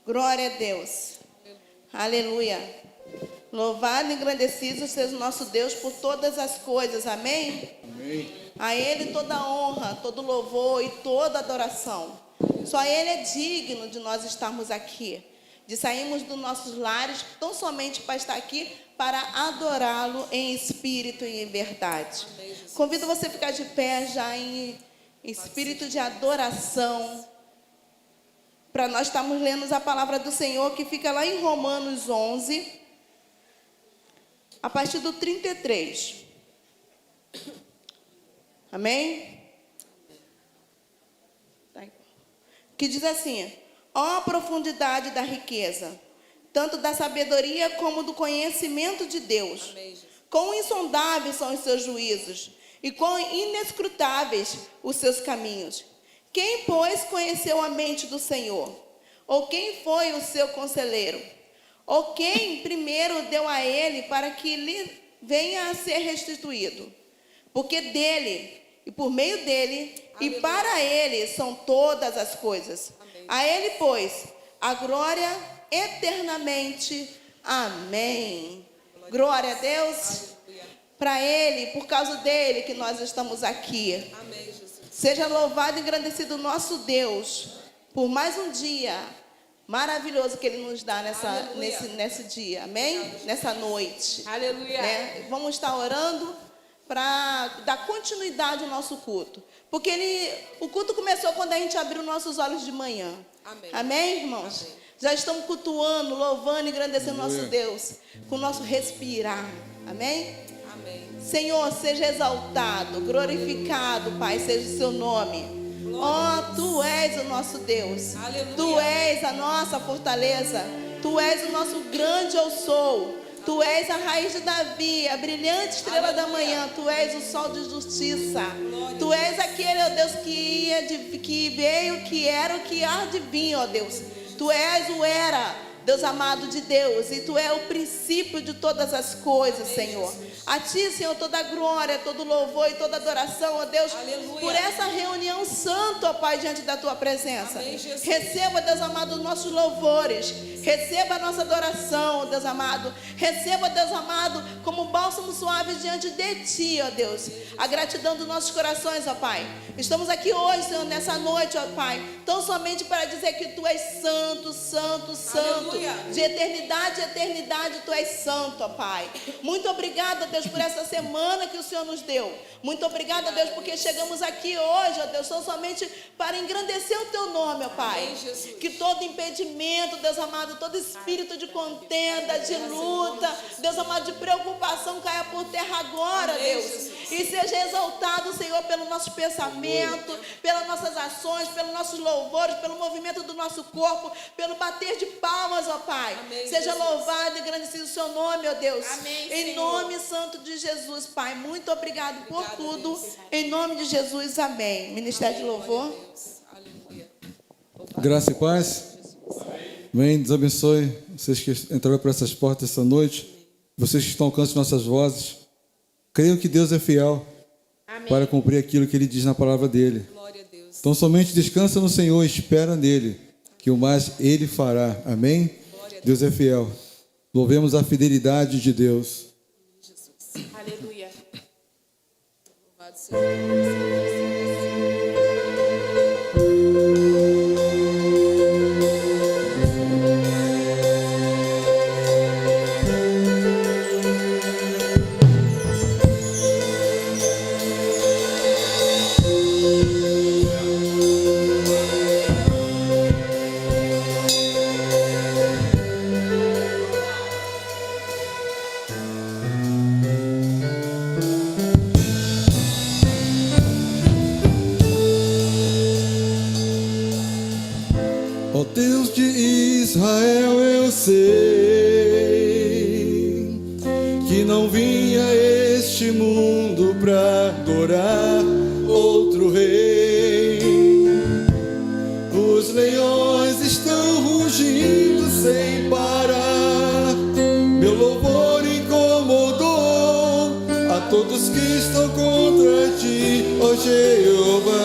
Glória a Deus. Aleluia. Louvado e engrandecido seja o nosso Deus por todas as coisas. Amém? Amém. A Ele toda honra, todo louvor e toda adoração. Só Ele é digno de nós estarmos aqui, de sairmos dos nossos lares tão somente para estar aqui, para adorá-lo em espírito e em verdade. Convido você a ficar de pé já em espírito de adoração, para nós estarmos lendo a palavra do Senhor, que fica lá em Romanos 11, a partir do 33. Amém? Que diz assim: ó profundidade da riqueza, tanto da sabedoria como do conhecimento de Deus. Amém. Quão insondáveis são os seus juízos, e quão inescrutáveis os seus caminhos. Quem, pois, conheceu a mente do Senhor? Ou quem foi o seu conselheiro? Ou quem primeiro deu a ele para que lhe venha a ser restituído? Porque dele, e por meio dele, e para ele são todas as coisas. Amém. A ele, pois, a glória eternamente. Amém. Glória a Deus. Para ele, por causa dele que nós estamos aqui. Amém, Jesus. Seja louvado e engrandecido o nosso Deus por mais um dia maravilhoso que Ele nos dá nesse dia, amém? Nessa noite. Aleluia. Né? Vamos estar orando para dar continuidade ao nosso culto. Porque o culto começou quando a gente abriu nossos olhos de manhã. Amém. Amém, irmãos? Amém. Já estamos cultuando, louvando e engrandecendo nosso Deus com o nosso respirar. Amém? Amém. Senhor, seja exaltado, glorificado, Pai, seja o seu nome. Ó, Tu és o nosso Deus. Aleluia. Tu és a nossa fortaleza. Tu és o nosso grande eu sou. Tu és a raiz de Davi, a brilhante estrela da manhã. Tu és o sol de justiça. Tu és aquele, ó Deus, que veio, que era, o que há de vir, ó Deus. Tu és o era, Deus amado de Deus, e Tu é o princípio de todas as coisas, Senhor. A Ti, Senhor, toda glória, todo louvor e toda adoração, ó Deus, Aleluia. por essa reunião santa, ó Pai, diante da Tua presença. Amém, Jesus. Receba, Deus amado, os nossos louvores. Receba a nossa adoração, ó Deus amado. Receba, Deus amado, como bálsamo suave diante de Ti, ó Deus. A gratidão dos nossos corações, ó Pai. Estamos aqui hoje, Senhor, nessa noite, ó Pai, tão somente para dizer que Tu és santo, santo, santo. Aleluia. De eternidade a eternidade, Tu és santo, ó Pai. Muito obrigada, Deus, por essa semana que o Senhor nos deu. Muito obrigada, Deus, porque chegamos aqui hoje, ó Deus, tão somente para engrandecer o Teu nome, ó Pai. Amém, Jesus. Que todo impedimento, Deus amado, todo espírito de contenda, de luta, Deus amado, de preocupação caia por terra agora, Amém, Deus. Jesus. E seja exaltado, Senhor, pelo nosso pensamento, pelas nossas ações, pelos nossos louvores, pelo movimento do nosso corpo, pelo bater de palmas, ó Pai. Amém, Seja Jesus. louvado e engrandecido o Seu nome, ó Deus. Amém, em Senhor. nome santo de Jesus, Pai. Muito obrigado por Obrigada, tudo. Deus. Em nome de Jesus, amém. Ministério de louvor. Glória a Deus. Aleluia. Graça e paz. Amém. Deus abençoe vocês que entraram por essas portas essa noite. Vocês que estão ao alcance de nossas vozes. Creio que Deus é fiel para cumprir aquilo que Ele diz na palavra dEle. Glória a Deus. Então somente descansa no Senhor e espera nele, que o mais Ele fará. Amém? Deus é fiel. Louvemos a fidelidade de Deus. Jesus. Aleluia. Louvado seja Deus. Ó Deus de Israel, eu sei que não vim a este mundo pra adorar outro rei. Os leões estão rugindo sem parar. Meu louvor incomodou a todos que estão contra ti, ó Jeová.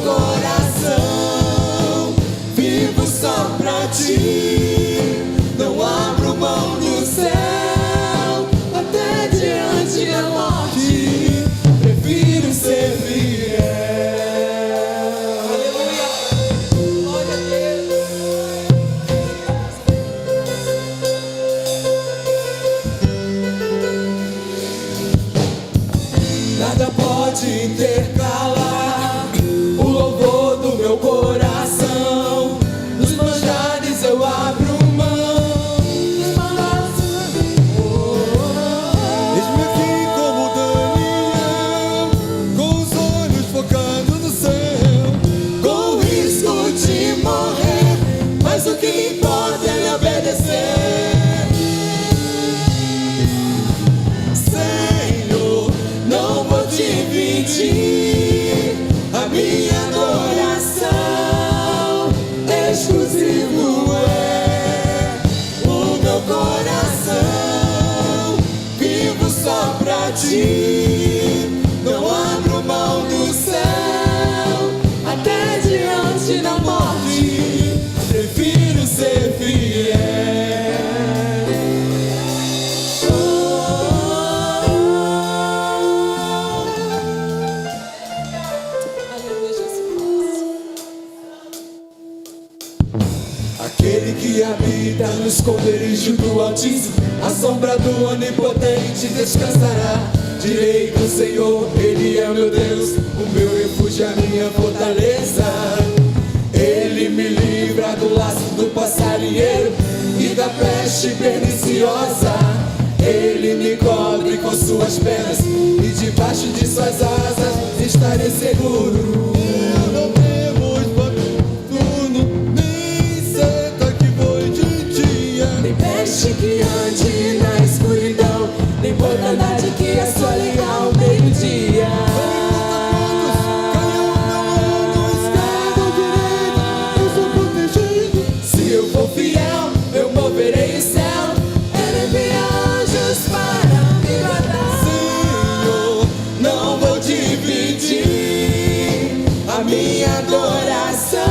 coração, vivo só pra ti. Não abro mão do céu, até diante da morte. Prefiro ser fiel. Aleluia. Glória a Deus. Nada pode intercalar o louvor do meu coração. Nos manjares eu abro mão. Eis-me aqui como Daniel, com os olhos focados no céu. Com o risco de morrer, mas o que importa é me obedecer. Senhor, não vou dividir a minha adoração. Exclusivo é o meu coração, vivo só pra ti. Não abro mão do céu, até diante da morte. Prefiro ser fiel. Aleluia, Jesus. Aquele que habita no esconderijo do Altíssimo, a sombra do Onipotente descansará. Direi do Senhor, Ele é o meu Deus, o meu refúgio, a minha fortaleza. Ele me livra do laço do passarinheiro e da peste perniciosa. Ele me cobre com suas penas e debaixo de suas asas estarei seguro. Eu não temo turno, nem seta que voe de dia. Nem peste que ande na escuridão, nem mortandade que assoleia ao meio-dia. Se eu for fiel, eu moverei o céu. Ele envia anjos para me guardar. Senhor, não vou dividir a minha adoração.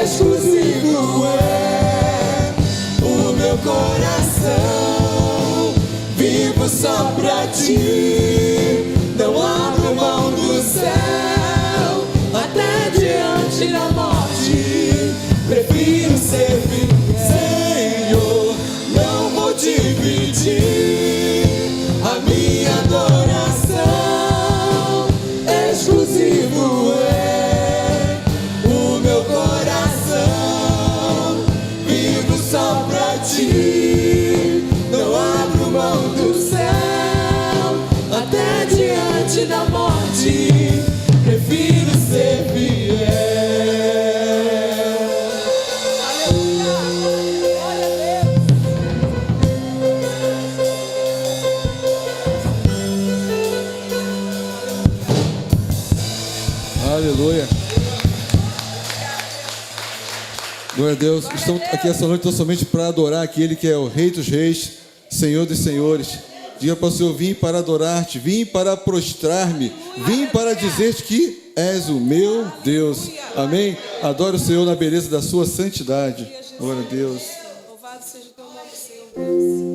Exclusivo é o meu coração, vivo só pra ti. Não abro mão do céu, até diante da morte. Prefiro ser fiel. Senhor, não vou dividir a minha adoração. Exclusivo é o meu coração, vivo só pra ti. Não abro mão do céu, até diante da morte. Prefiro ser fiel. Aleluia. Glória a Deus. Aleluia. Glória a Deus. Estamos aqui essa noite tão somente para adorar aquele que é o Rei dos Reis, Senhor dos Senhores. Diga para o Senhor: vim para adorar-te, vim para prostrar-me, vim para dizer-te que és o meu Deus. Amém? Adoro o Senhor na beleza da sua santidade. Glória a Deus. Louvado seja o teu nome, Senhor Deus.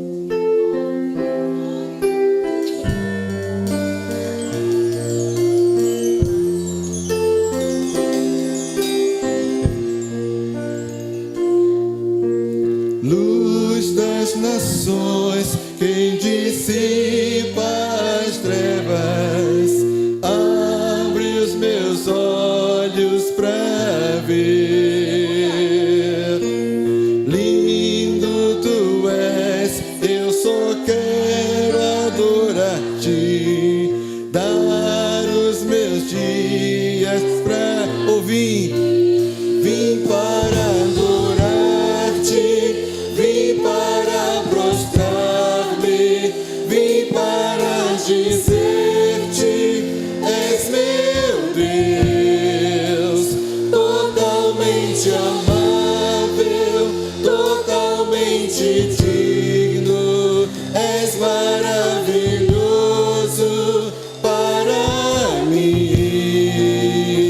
Luz das nações, quem dissipa as trevas, abre os meus olhos para ver. Lindo tu és, eu só quero adorar-te, dar os meus dias para ouvir. Vim para adorar-te, vim para prostrar-me, vim para dizer-te: és meu Deus, totalmente amável, totalmente digno, és maravilhoso para mim.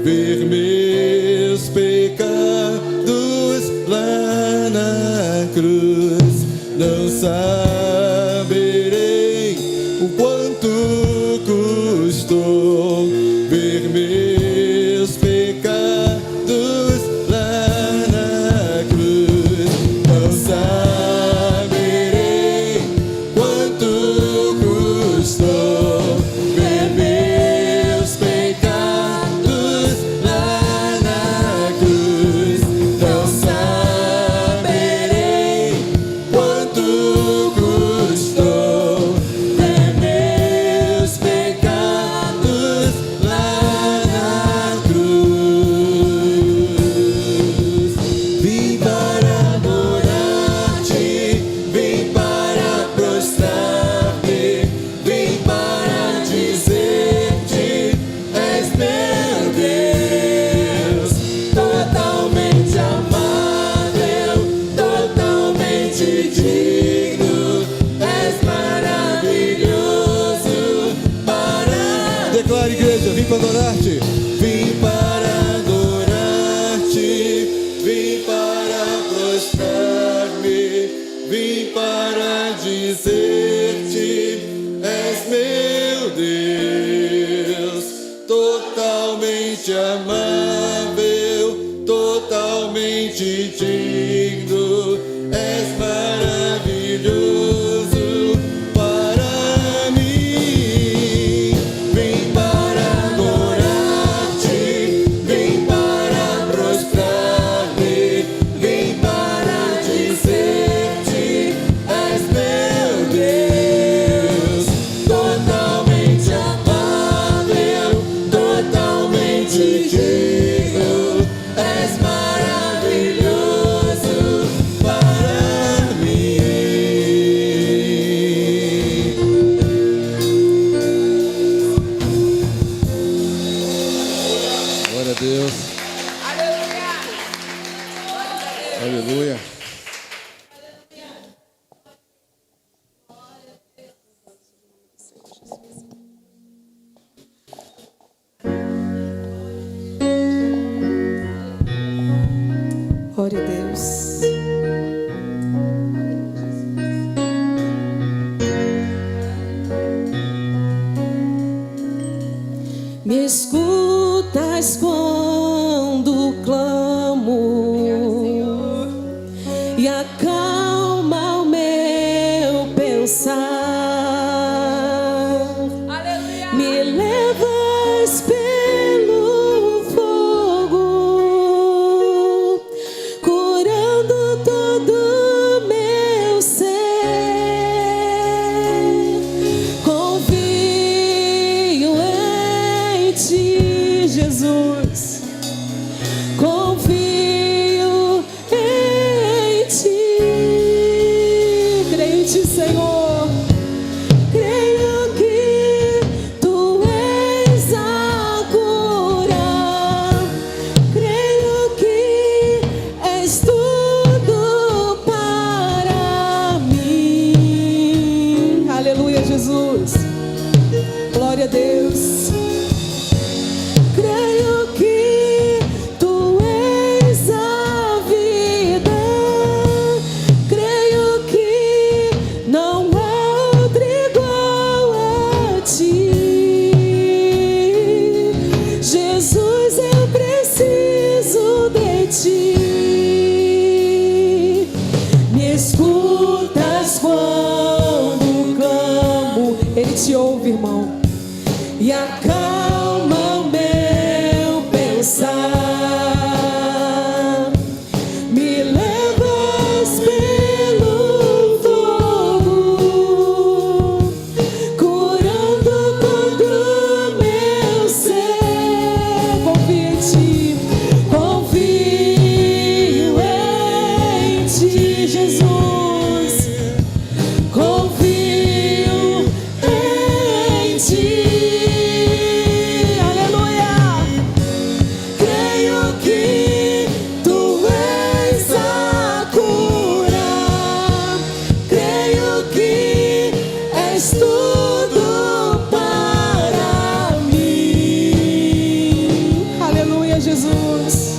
ver meus pecados lá na cruz. Não saberei o quanto custou ver meus pecados lá na cruz. Não saberei quanto custou ver meus pecados lá na cruz. Não saberei quanto custou ver meus pecados lá na cruz. Vim para adorar-te, vim para prostrar-me, vim para dizer-te: és meu Deus, totalmente amável, totalmente digno, és maravilhoso para... Declare, igreja, vim para adorar-te, vim para adorar-te, vim para prostrar-me, vim para dizer-te: és meu Deus, totalmente amável, totalmente digno, és maravilhoso para mim. Vim para adorar-te, vim para prostrar-me, vim para dizer-te: és meu Deus, totalmente amável, totalmente digno, és maravilhoso para mim. Glória a Deus. Aleluia. Glória a Deus. Me escutas quando clamo e acalma o meu pensar. Me levas pelo fogo, curando todo meu ser. Confio em ti, Jesus. Confio em ti. Creio em ti, Senhor. Creio que tu és a cura. Creio que és tudo para mim. Aleluia, Jesus. Glória a Deus. Creio que tu és a vida. Creio que não há outro igual a ti. Jesus, eu preciso de ti. Me escutas quando clamo. Ele te ouve, irmão, e acalma o meu pensar. Me levas pelo fogo, curando todo meu ser. Confio em ti, confio Jesus.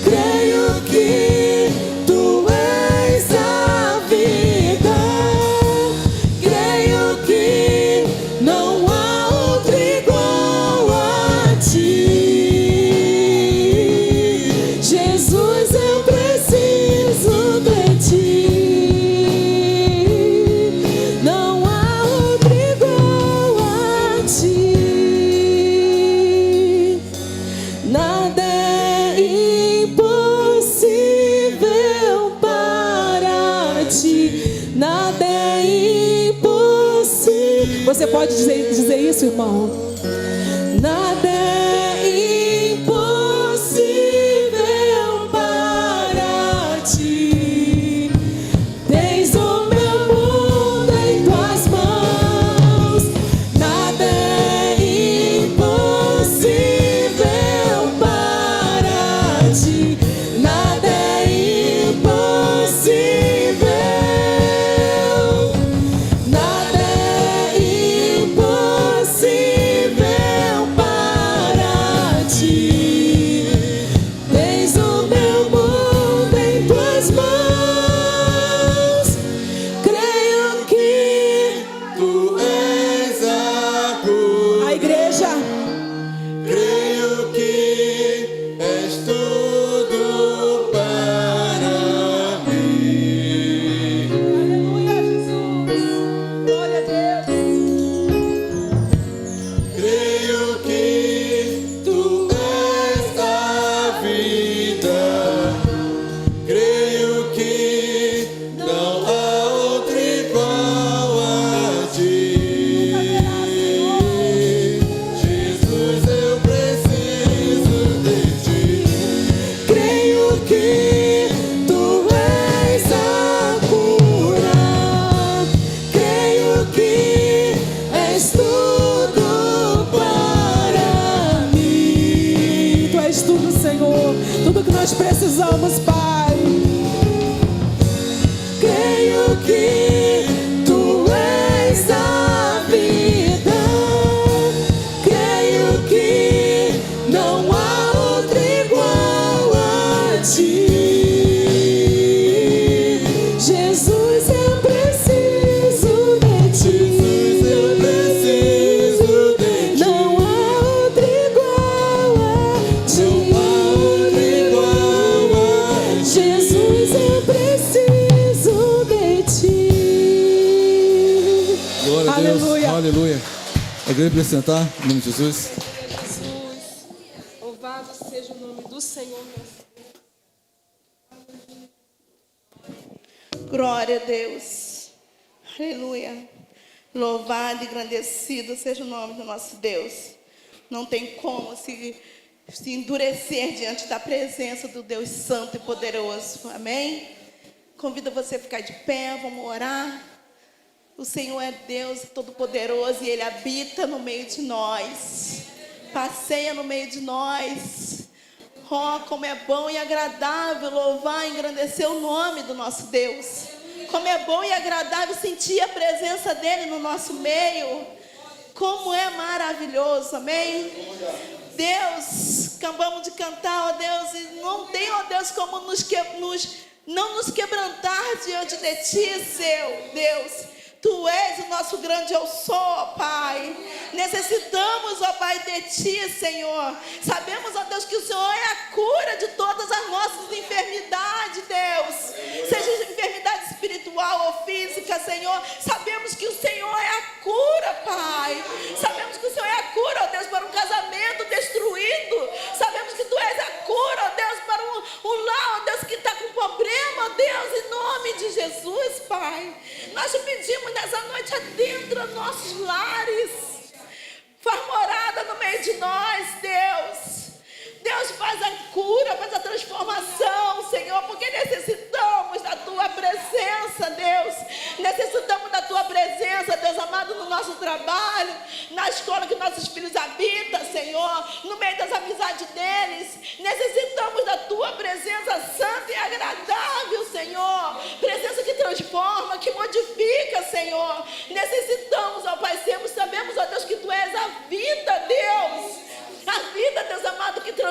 Creio que tu és a vida. Creio que não há outro igual a ti. Jesus, eu preciso de ti. Não há outro igual a ti. Nada é impossível para ti. Nada é impossível. Você pode dizer isso, irmão? Nada é impossível para ti. Tens o meu mundo em tuas mãos. Nada é impossível para ti. Nada é impossível. Nada é impossível para ti. Tens o meu mundo em tuas mãos. Creio que tu és a cura. A igreja. Creio que és tudo para mim. Aleluia, Jesus. Glória a Deus. Creio que tu és a vida. Creio que não há outro igual a ti. Jesus, eu preciso de ti. Creio que tu és a cura. Creio que és tudo para mim. Tu és tudo, Senhor. Tudo que nós precisamos, Pai. Creio que tu és a vida. Creio que não há outro igual a ti. Jesus, eu preciso de ti. Jesus, eu preciso de ti. Não há outro igual a ti. Não há outro igual a ti. Jesus, eu preciso de ti. Glória a Deus. Aleluia. Aleluia. A igreja precisa sentar, em nome de Jesus. Jesus. Louvado seja o nome do Senhor, meu Deus. Glória a Deus. Aleluia. Louvado e engrandecido seja o nome do nosso Deus. Não tem como se endurecer diante da presença do Deus Santo e Poderoso. Amém? Convido você a ficar de pé, vamos orar. O Senhor é Deus Todo-Poderoso e Ele habita no meio de nós. Passeia no meio de nós. Oh, como é bom e agradável louvar e engrandecer o nome do nosso Deus. Como é bom e agradável sentir a presença dEle no nosso meio. Como é maravilhoso, amém? Deus, acabamos de cantar, ó Deus, e não tem, ó Deus, como não nos quebrantar diante de Ti, seu Deus. Tu és o nosso grande eu sou, ó Pai. Necessitamos, ó Pai, de Ti, Senhor. Sabemos, ó Deus, que o Senhor é a cura de todas as nossas enfermidades, Deus. Seja enfermidade espiritual ou física, Senhor. Sabemos que o Senhor é a cura, Pai. Sabemos que o Senhor é a cura, ó Deus, para um casamento destruído. Sabemos que Tu és a cura, ó Deus, para um lar, ó Deus, que está com problema, ó Deus, em nome de Jesus, Pai. Nós te pedimos nessa noite, adentra nossos lares. Faz morada no meio de nós, Deus. Deus, faz a cura, faz a transformação, Senhor, porque necessitamos da Tua presença, Deus. Necessitamos da Tua presença, Deus amado, no nosso trabalho, na escola que nossos filhos habitam, Senhor, no meio das amizades deles. Necessitamos da Tua presença santa e agradável, Senhor. Presença que transforma, que modifica, Senhor. Necessitamos, ó Pai, sabemos, ó Deus, que Tu és a vida, Deus.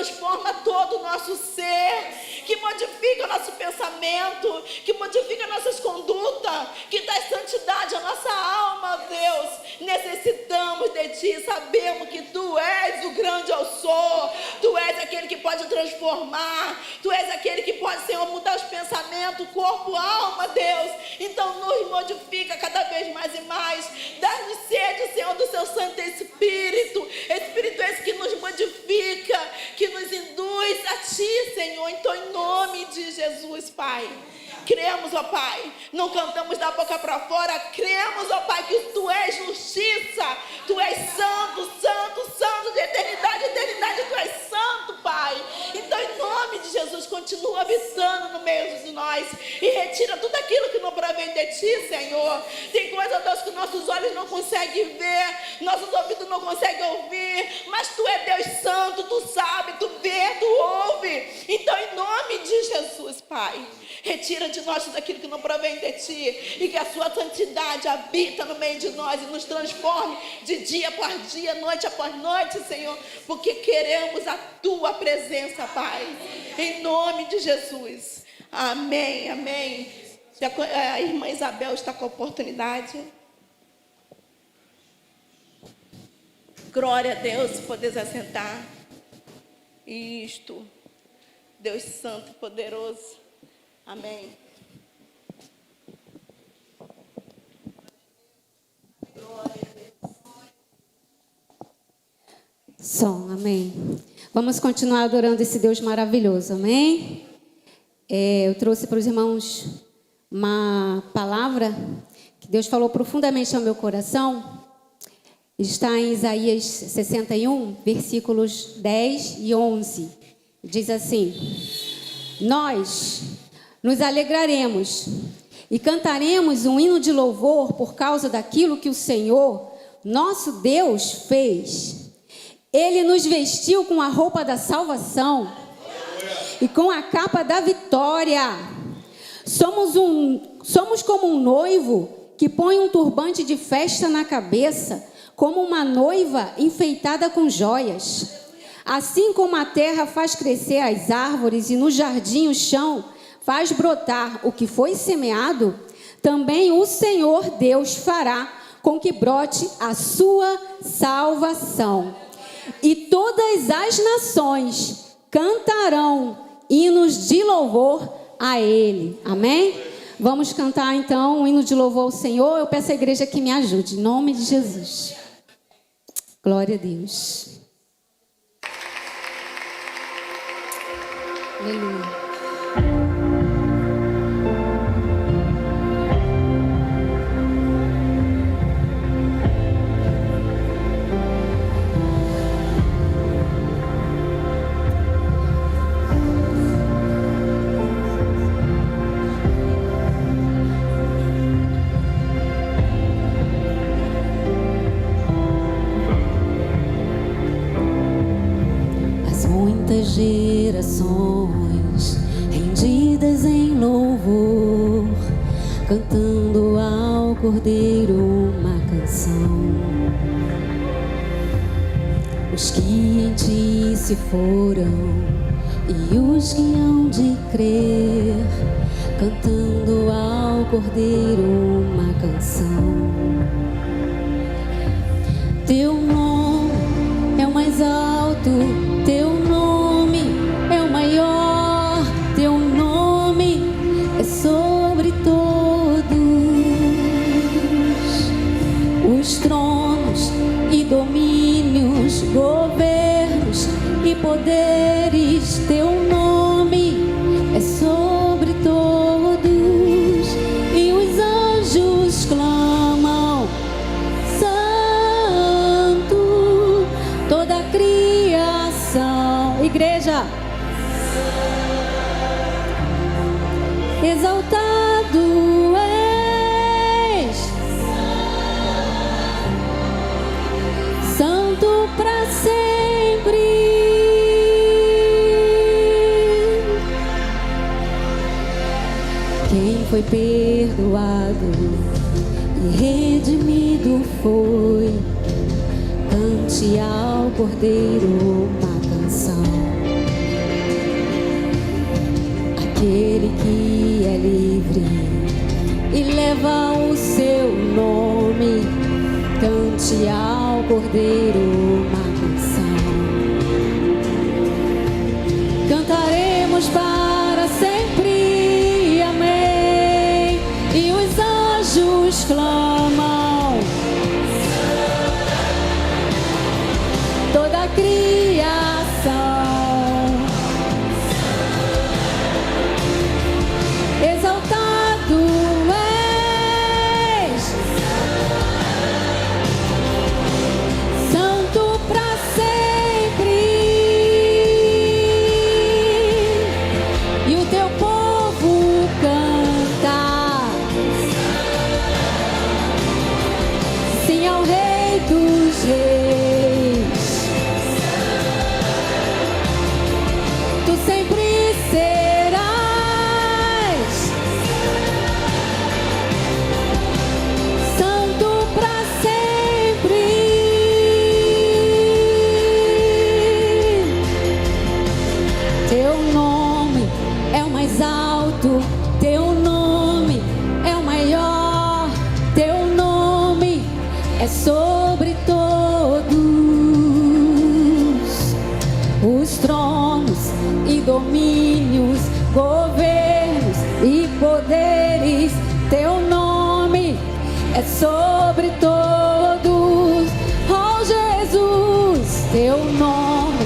transforma todo o nosso ser, que modifica o nosso pensamento, que modifica nossas condutas, que traz santidade à nossa alma, Deus. Necessitamos de Ti, sabemos que Tu és o grande eu sou, Tu és aquele que pode transformar, Tu és aquele que pode, Senhor, mudar os pensamentos, corpo, alma, Deus. Então nos modifica cada vez mais e mais, dá-nos sede, Senhor, do Seu Santo Espírito, Espírito esse que nos modifica, que nos induz a Ti, Senhor. Então, em nome de Jesus, Pai, cremos, ó Pai, não cantamos da boca para fora, cremos, ó Pai, que Tu és justiça, Tu és santo, santo, santo, de eternidade a eternidade, Tu és santo, Pai. Então, em nome de Jesus, continua habitando no meio de nós e retira tudo aquilo que não provém de Ti, Senhor. Tem coisa, Deus, que nossos olhos não conseguem ver, nossos ouvidos não conseguem ouvir, mas Tu é Deus santo, Tu sabe, Tu vê, Tu ouve. Então, em nome de Jesus, Pai, retira de nós tudo aquilo que não provém de Ti e que a Sua santidade habita no meio de nós e nos transforme de dia após dia, noite após noite, Senhor, porque queremos a Tua presença, Pai, em nome de Jesus. Amém, amém. A irmã Isabel está com a oportunidade. Glória a Deus, poder se assentar. Isto, Deus Santo, poderoso. Amém. Som, amém. Vamos continuar adorando esse Deus maravilhoso, amém? Eu trouxe para os irmãos uma palavra que Deus falou profundamente ao meu coração. Está em Isaías 61, versículos 10 e 11. Diz assim: Nós nos alegraremos e cantaremos um hino de louvor por causa daquilo que o Senhor, nosso Deus, fez. Ele nos vestiu com a roupa da salvação e com a capa da vitória. Somos como um noivo que põe um turbante de festa na cabeça, como uma noiva enfeitada com joias. Assim como a terra faz crescer as árvores e no jardim o chão faz brotar o que foi semeado, também o Senhor Deus fará com que brote a sua salvação. E todas as nações cantarão hinos de louvor a Ele. Amém? Vamos cantar então um hino de louvor ao Senhor. Eu peço à igreja que me ajude, em nome de Jesus. Glória a Deus. Aleluia. Gerações rendidas em louvor, cantando ao Cordeiro uma canção. Os que em Ti se foram e os que hão de crer, cantando ao Cordeiro uma canção. Teu nome é o mais alto, Teu nome é o maior, Teu nome é sobre todos os tronos e domínios, governos e poderes. Teu nome é sobre todos e os anjos clamam Santo, toda a criação. Igreja, exaltado és, santo para sempre. Quem foi perdoado e redimido foi, cante ao Cordeiro uma canção. eleva o seu nome, cante ao Cordeiro uma canção. Cantaremos para sempre, amém. E os anjos clamam, toda a criação exaltado és, santo para sempre, e o teu povo canta, sim ao Rei dos Reis. Tu sempre serás santo para sempre. Teu nome é o mais alto, teu nome é o maior, teu nome é sobre todos os tronos e domínios, governos e poderes. Teu nome é sobre todos. Oh Jesus, teu nome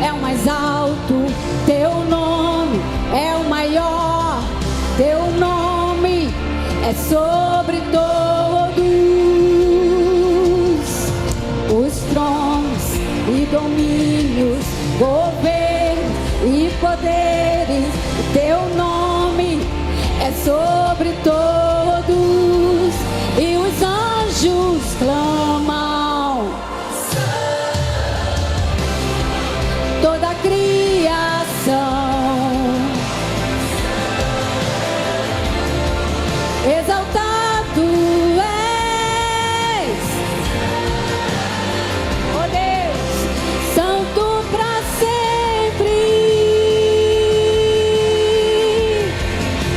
é o mais alto, teu nome é o maior, teu nome é sobre todos os tronos e domínios, governos e poderes. Teu nome é sobre todos, e os anjos clamam, toda a criação exaltado és, oh Deus, santo para sempre.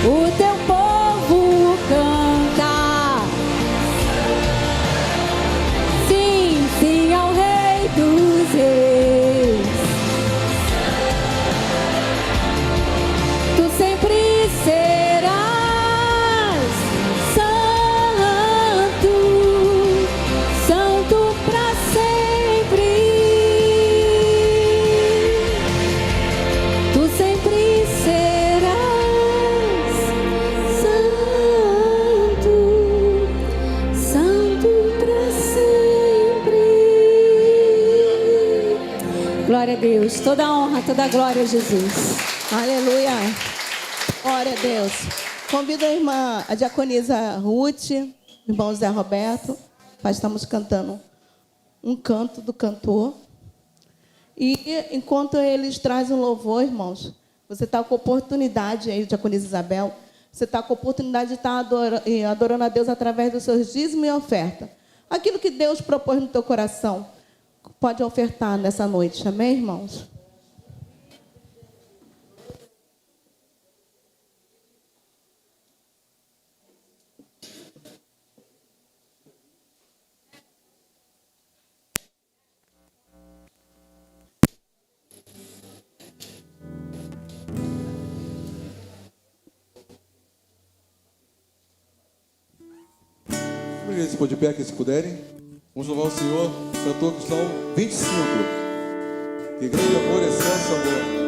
O teu povo canta, sim, sim ao Rei dos Reis. Tu sempre serás santo, santo para sempre. Tu sempre serás santo, santo para sempre. Glória a Deus, toda a honra, toda a glória a Jesus. Aleluia. Glória a Deus. Convido a irmã, a diaconisa Ruth, irmão Zé Roberto. Nós estamos cantando um canto do cantor. E enquanto eles trazem o louvor, irmãos, você está com a oportunidade aí, diaconisa Isabel, você está com a oportunidade de estar adorando a Deus através dos seus dízimos e oferta. Aquilo que Deus propôs no teu coração, pode ofertar nessa noite. Amém, irmãos? Se pôr de pé aqui, se puderem. Vamos louvar o Senhor. Cantor Cristão 25. Que grande amor, excelso amor.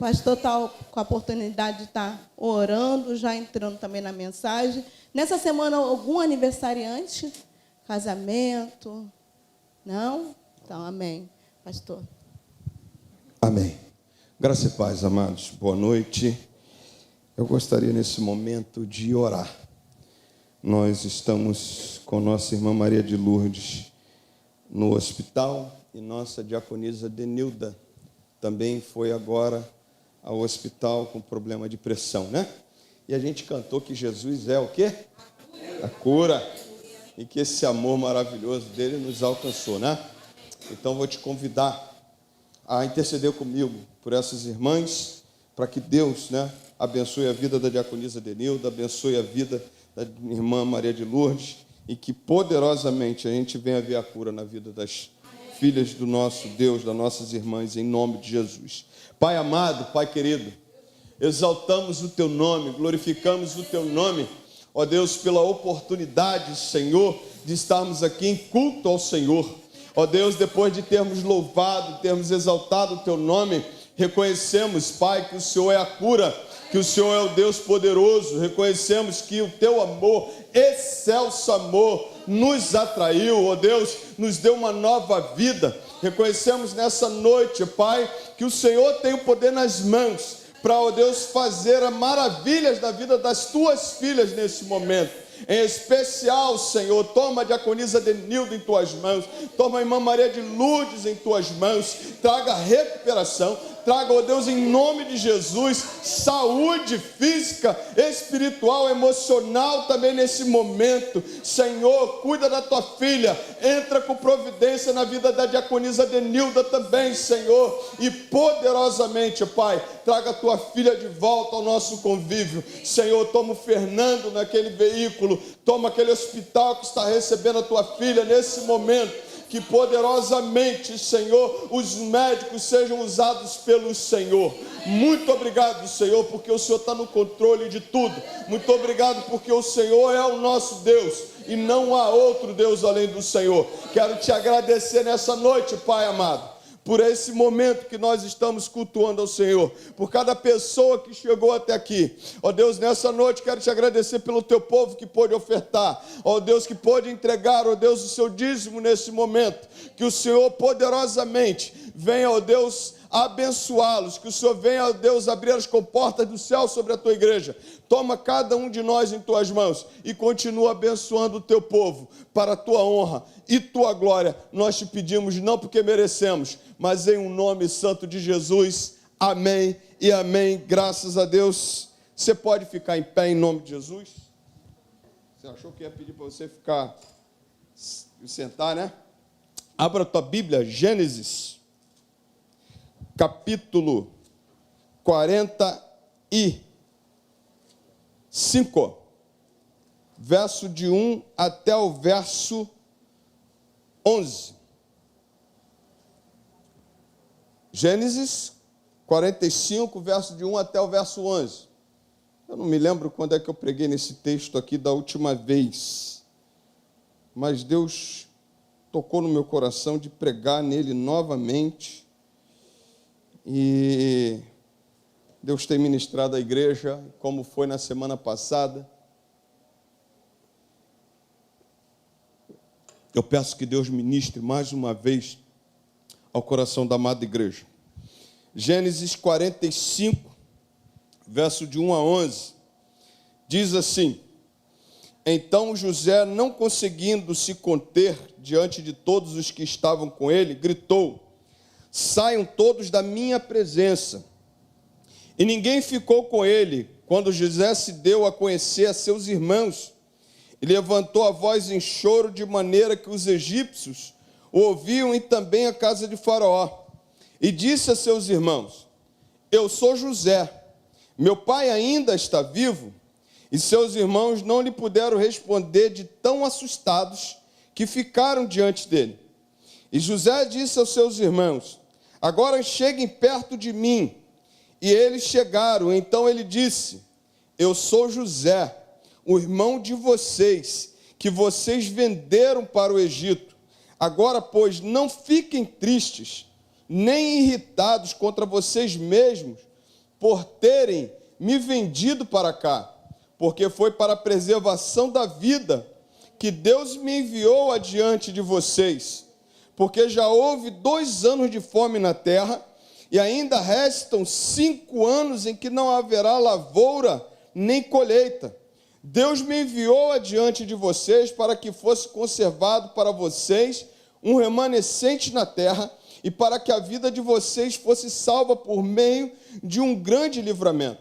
pastor está com a oportunidade de estar orando, já entrando também na mensagem. Nessa semana, algum aniversariante? Casamento? Não? Então, amém. Pastor. Amém. Graça e paz, amados. Boa noite. Eu gostaria, nesse momento, de orar. Nós estamos com nossa irmã Maria de Lourdes no hospital e nossa diaconisa Denilda também foi agora ao hospital com problema de pressão, né? E a gente cantou que Jesus é o quê? A cura. E que esse amor maravilhoso dele nos alcançou, né? Então vou te convidar a interceder comigo por essas irmãs, para que Deus, né, abençoe a vida da diaconisa Denilda, abençoe a vida da irmã Maria de Lourdes, e que poderosamente a gente venha ver a cura na vida das filhas do nosso Deus, das nossas irmãs, em nome de Jesus. Pai amado, Pai querido, exaltamos o Teu nome, glorificamos o Teu nome, ó Deus, pela oportunidade, Senhor, de estarmos aqui em culto ao Senhor. Ó Deus, depois de termos louvado, termos exaltado o Teu nome, reconhecemos, Pai, que o Senhor é a cura, que o Senhor é o Deus poderoso. Reconhecemos que o Teu amor, excelso amor, nos atraiu, ó Deus, nos deu uma nova vida. Reconhecemos nessa noite, Pai, que o Senhor tem o poder nas mãos para, ó Deus, fazer maravilhas na vida das Tuas filhas nesse momento. Em especial, Senhor, toma a diaconisa Denilda em Tuas mãos, toma a irmã Maria de Lourdes em Tuas mãos, traga recuperação, traga, ó Deus, em nome de Jesus, saúde física, espiritual, emocional também nesse momento. Senhor, cuida da Tua filha, entra com providência na vida da diaconisa Denilda também, Senhor, e poderosamente, Pai, traga a Tua filha de volta ao nosso convívio. Senhor, toma o Fernando naquele veículo, toma aquele hospital que está recebendo a Tua filha nesse momento. Que poderosamente, Senhor, os médicos sejam usados pelo Senhor. Muito obrigado, Senhor, porque o Senhor está no controle de tudo. Muito obrigado porque o Senhor é o nosso Deus e não há outro Deus além do Senhor. Quero Te agradecer nessa noite, Pai amado, por esse momento que nós estamos cultuando ao Senhor, por cada pessoa que chegou até aqui. Ó Deus, nessa noite quero Te agradecer pelo Teu povo que pôde ofertar, ó Deus, que pôde entregar, ó Deus, o seu dízimo nesse momento, que o Senhor poderosamente venha, ó Deus, abençoá-los, que o Senhor venha, ó Deus, abrir as comportas do céu sobre a Tua igreja. Toma cada um de nós em Tuas mãos e continua abençoando o Teu povo, para a Tua honra e Tua glória. Nós Te pedimos não porque merecemos, mas em um nome santo de Jesus. Amém e amém. Graças a Deus. Você pode ficar em pé em nome de Jesus? Você achou que ia pedir para você ficar, sentar, né? Abra a tua Bíblia, Gênesis capítulo 45, verso de 1 até o verso 11. Gênesis 45, verso de 1 até o verso 11. Eu não me lembro quando é que eu preguei nesse texto aqui da última vez, mas Deus tocou no meu coração de pregar nele novamente. E Deus tem ministrado a igreja, como foi na semana passada. Eu peço que Deus ministre mais uma vez ao coração da amada igreja. Gênesis 45, verso de 1 a 11, diz assim: Então José, não conseguindo se conter diante de todos os que estavam com ele, gritou: Saiam todos da minha presença. E ninguém ficou com ele quando José se deu a conhecer a seus irmãos. E levantou a voz em choro, de maneira que os egípcios o ouviam, e também a casa de Faraó. E disse a seus irmãos: Eu sou José, meu pai ainda está vivo? E seus irmãos não lhe puderam responder, de tão assustados que ficaram diante dele. E José disse aos seus irmãos: Agora cheguem perto de mim. E eles chegaram. Então ele disse: Eu sou José, o irmão de vocês, que vocês venderam para o Egito. Agora, pois, não fiquem tristes, nem irritados contra vocês mesmos, por terem me vendido para cá, porque foi para a preservação da vida que Deus me enviou adiante de vocês, porque já houve 2 anos de fome na terra, e ainda restam 5 anos em que não haverá lavoura nem colheita. Deus me enviou adiante de vocês para que fosse conservado para vocês um remanescente na terra, e para que a vida de vocês fosse salva por meio de um grande livramento.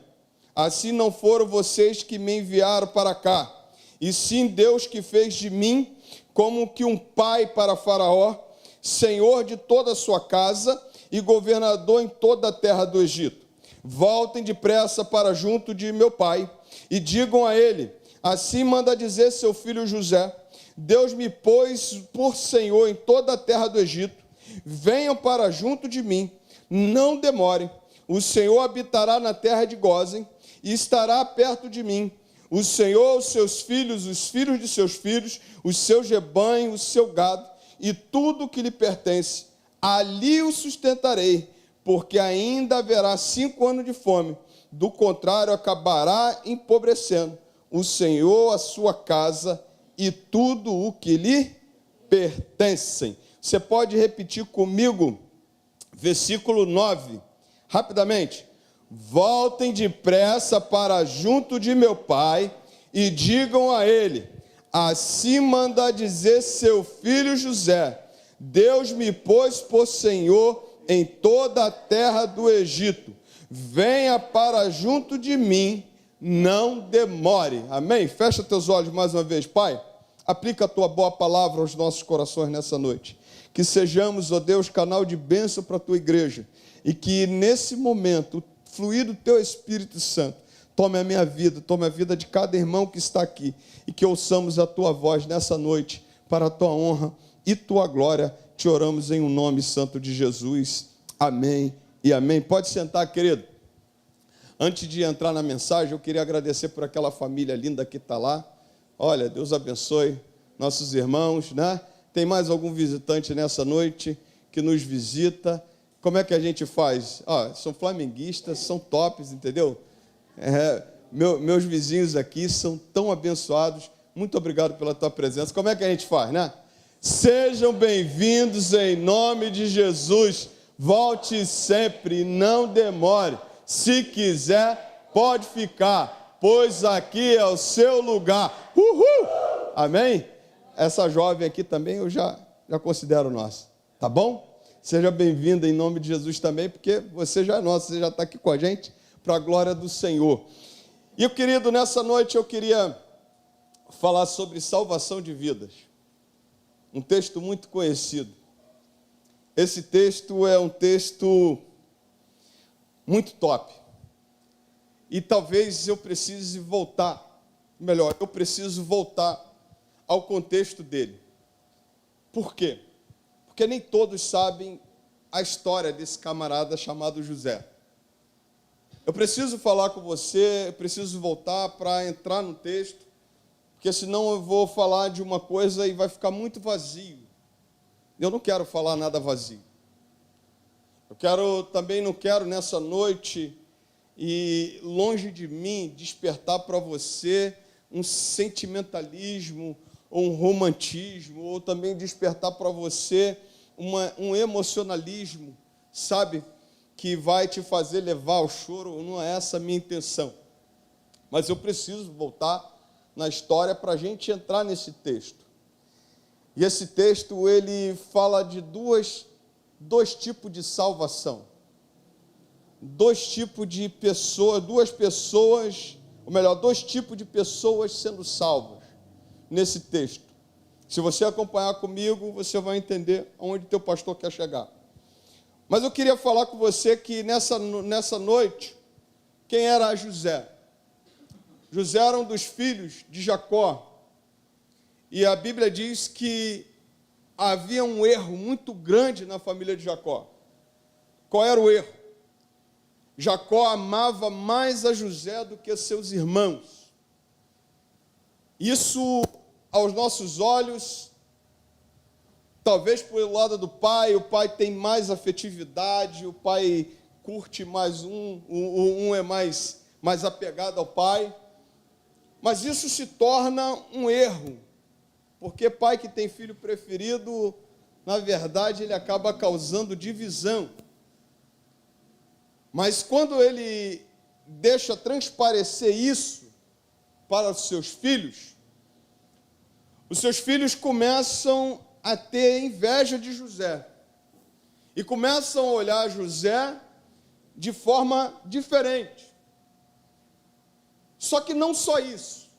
Assim não foram vocês que me enviaram para cá, e sim Deus que fez de mim como que um pai para Faraó, senhor de toda a sua casa e governador em toda a terra do Egito. Voltem depressa para junto de meu pai e digam a ele: assim manda dizer seu filho José: Deus me pôs por senhor em toda a terra do Egito. Venham para junto de mim, não demorem. O Senhor habitará na terra de Gósen e estará perto de mim. O Senhor, os seus filhos, os filhos de seus filhos, os seus rebanhos, o seu gado e tudo o que lhe pertence. Ali o sustentarei, porque ainda haverá 5 anos de fome. Do contrário, acabará empobrecendo o Senhor, a sua casa e tudo o que lhe pertencem. Você pode repetir comigo, versículo 9, rapidamente. Voltem depressa para junto de meu pai e digam a ele: assim manda dizer seu filho José: Deus me pôs por senhor em toda a terra do Egito. Venha para junto de mim, não demore. Amém? Fecha teus olhos mais uma vez, Pai. Aplica a tua boa palavra aos nossos corações nessa noite. Que sejamos, ó Deus, canal de bênção para a tua igreja. E que nesse momento, o fluir do teu Espírito Santo tome a minha vida, tome a vida de cada irmão que está aqui. E que ouçamos a tua voz nessa noite, para a tua honra e tua glória. Te oramos em um nome santo de Jesus. Amém e amém. Pode sentar, querido. Antes de entrar na mensagem, eu queria agradecer por aquela família linda que está lá. Olha, Deus abençoe nossos irmãos, né? Tem mais algum visitante nessa noite que nos visita? Como é que a gente faz? São flamenguistas, são tops, entendeu? Meus vizinhos aqui são tão abençoados. Muito obrigado pela tua presença. Como é que a gente faz, né? Sejam bem-vindos em nome de Jesus. Volte sempre, não demore. Se quiser, pode ficar, pois aqui é o seu lugar. Uhul! Amém? Essa jovem aqui também eu já considero nossa, tá bom? Seja bem-vinda em nome de Jesus também, porque você já é nosso, você já está aqui com a gente, para a glória do Senhor. E, querido, nessa noite eu queria falar sobre salvação de vidas. Um texto muito conhecido. Esse texto é um texto muito top. E talvez eu precise voltar, eu preciso voltar ao contexto dele. Por quê? Porque nem todos sabem a história desse camarada chamado José. Eu preciso falar com você, eu preciso voltar para entrar no texto, porque senão eu vou falar de uma coisa e vai ficar muito vazio. Eu não quero falar nada vazio. Não quero nessa noite, e longe de mim, despertar para você um sentimentalismo, ou um romantismo, ou também despertar para você um emocionalismo, sabe, que vai te fazer levar ao choro. Não é essa a minha intenção. Mas eu preciso voltar na história para a gente entrar nesse texto. E esse texto, ele fala de dois tipos de salvação. Dois tipos de pessoas, dois tipos de pessoas sendo salvas nesse texto. Se você acompanhar comigo, você vai entender aonde teu pastor quer chegar. Mas eu queria falar com você que nessa noite, quem era José? José era um dos filhos de Jacó. E a Bíblia diz que havia um erro muito grande na família de Jacó. Qual era o erro? Jacó amava mais a José do que seus irmãos. Isso, aos nossos olhos, talvez pelo lado do pai, o pai tem mais afetividade, o pai curte mais um é mais apegado ao pai. Mas isso se torna um erro, porque pai que tem filho preferido, na verdade, ele acaba causando divisão. Mas quando ele deixa transparecer isso para os seus filhos começam a ter inveja de José e começam a olhar José de forma diferente. Só que não só isso.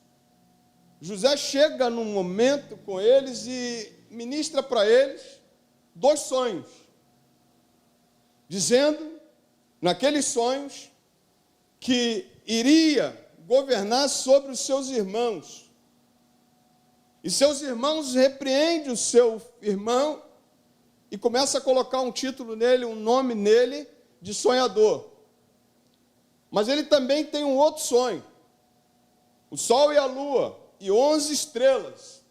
José chega num momento com eles e ministra para eles 2 sonhos, dizendo, naqueles sonhos, que iria governar sobre os seus irmãos. E seus irmãos repreendem o seu irmão e começa a colocar um título nele, um nome nele, de sonhador. Mas ele também tem um outro sonho. O sol e a lua e 11 estrelas.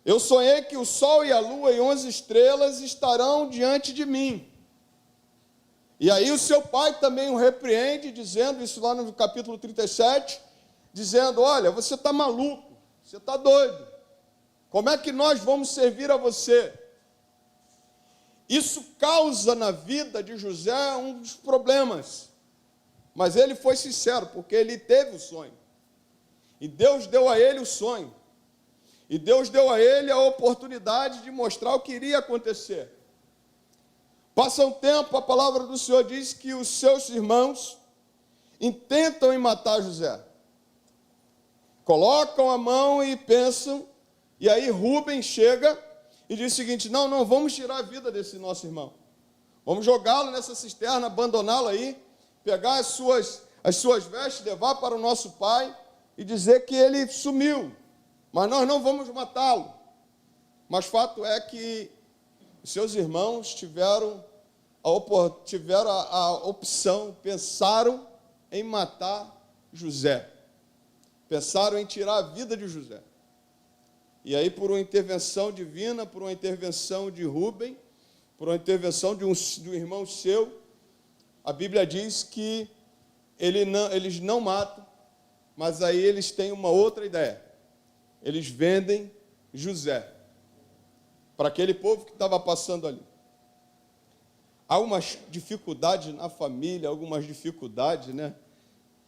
Eu sonhei que o sol e a lua e 11 estrelas estarão diante de mim. E aí o seu pai também o repreende, dizendo, isso lá no capítulo 37, dizendo, olha, você está maluco, você está doido. Como é que nós vamos servir a você? Isso causa na vida de José um dos problemas. Mas ele foi sincero, porque ele teve o sonho. E Deus deu a ele o sonho. E Deus deu a ele a oportunidade de mostrar o que iria acontecer. Passa um tempo, a palavra do Senhor diz que os seus irmãos intentam em matar José. Colocam a mão e pensam, e aí Rúben chega e diz o seguinte, não, vamos tirar a vida desse nosso irmão. Vamos jogá-lo nessa cisterna, abandoná-lo aí, pegar as suas vestes, levar para o nosso pai e dizer que ele sumiu. Mas nós não vamos matá-lo. Mas fato é que os seus irmãos tiveram a opção, pensaram em matar José. Pensaram em tirar a vida de José. E aí, por uma intervenção divina, por uma intervenção de Rúben, por uma intervenção de um irmão seu, a Bíblia diz que eles não matam, mas aí eles têm uma outra ideia. Eles vendem José para aquele povo que estava passando ali. Há algumas dificuldades na família, algumas dificuldades, né,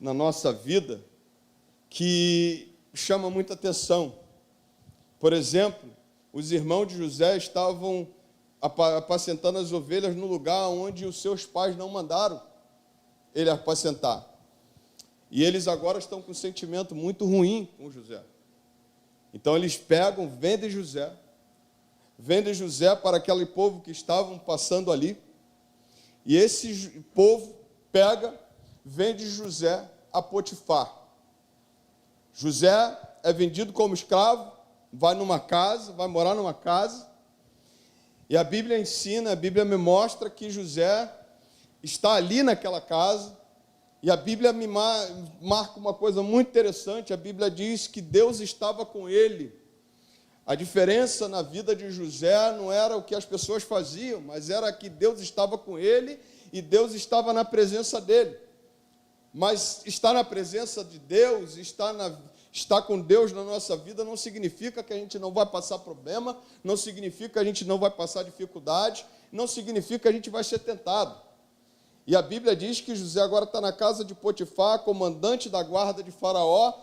na nossa vida, que chamam muita atenção. Por exemplo, os irmãos de José estavam apacentando as ovelhas no lugar onde os seus pais não mandaram ele apacentar. E eles agora estão com um sentimento muito ruim com José. Então eles pegam, vendem José para aquele povo que estavam passando ali, e esse povo pega, vende José a Potifar. José é vendido como escravo, vai morar numa casa, e a Bíblia ensina, a Bíblia me mostra que José está ali naquela casa, e a Bíblia me marca uma coisa muito interessante, a Bíblia diz que Deus estava com ele. A diferença na vida de José não era o que as pessoas faziam, mas era que Deus estava com ele e Deus estava na presença dele. Mas estar na presença de Deus, estar com Deus na nossa vida não significa que a gente não vai passar problema, não significa que a gente não vai passar dificuldade, não significa que a gente vai ser tentado. E a Bíblia diz que José agora está na casa de Potifar, comandante da guarda de Faraó,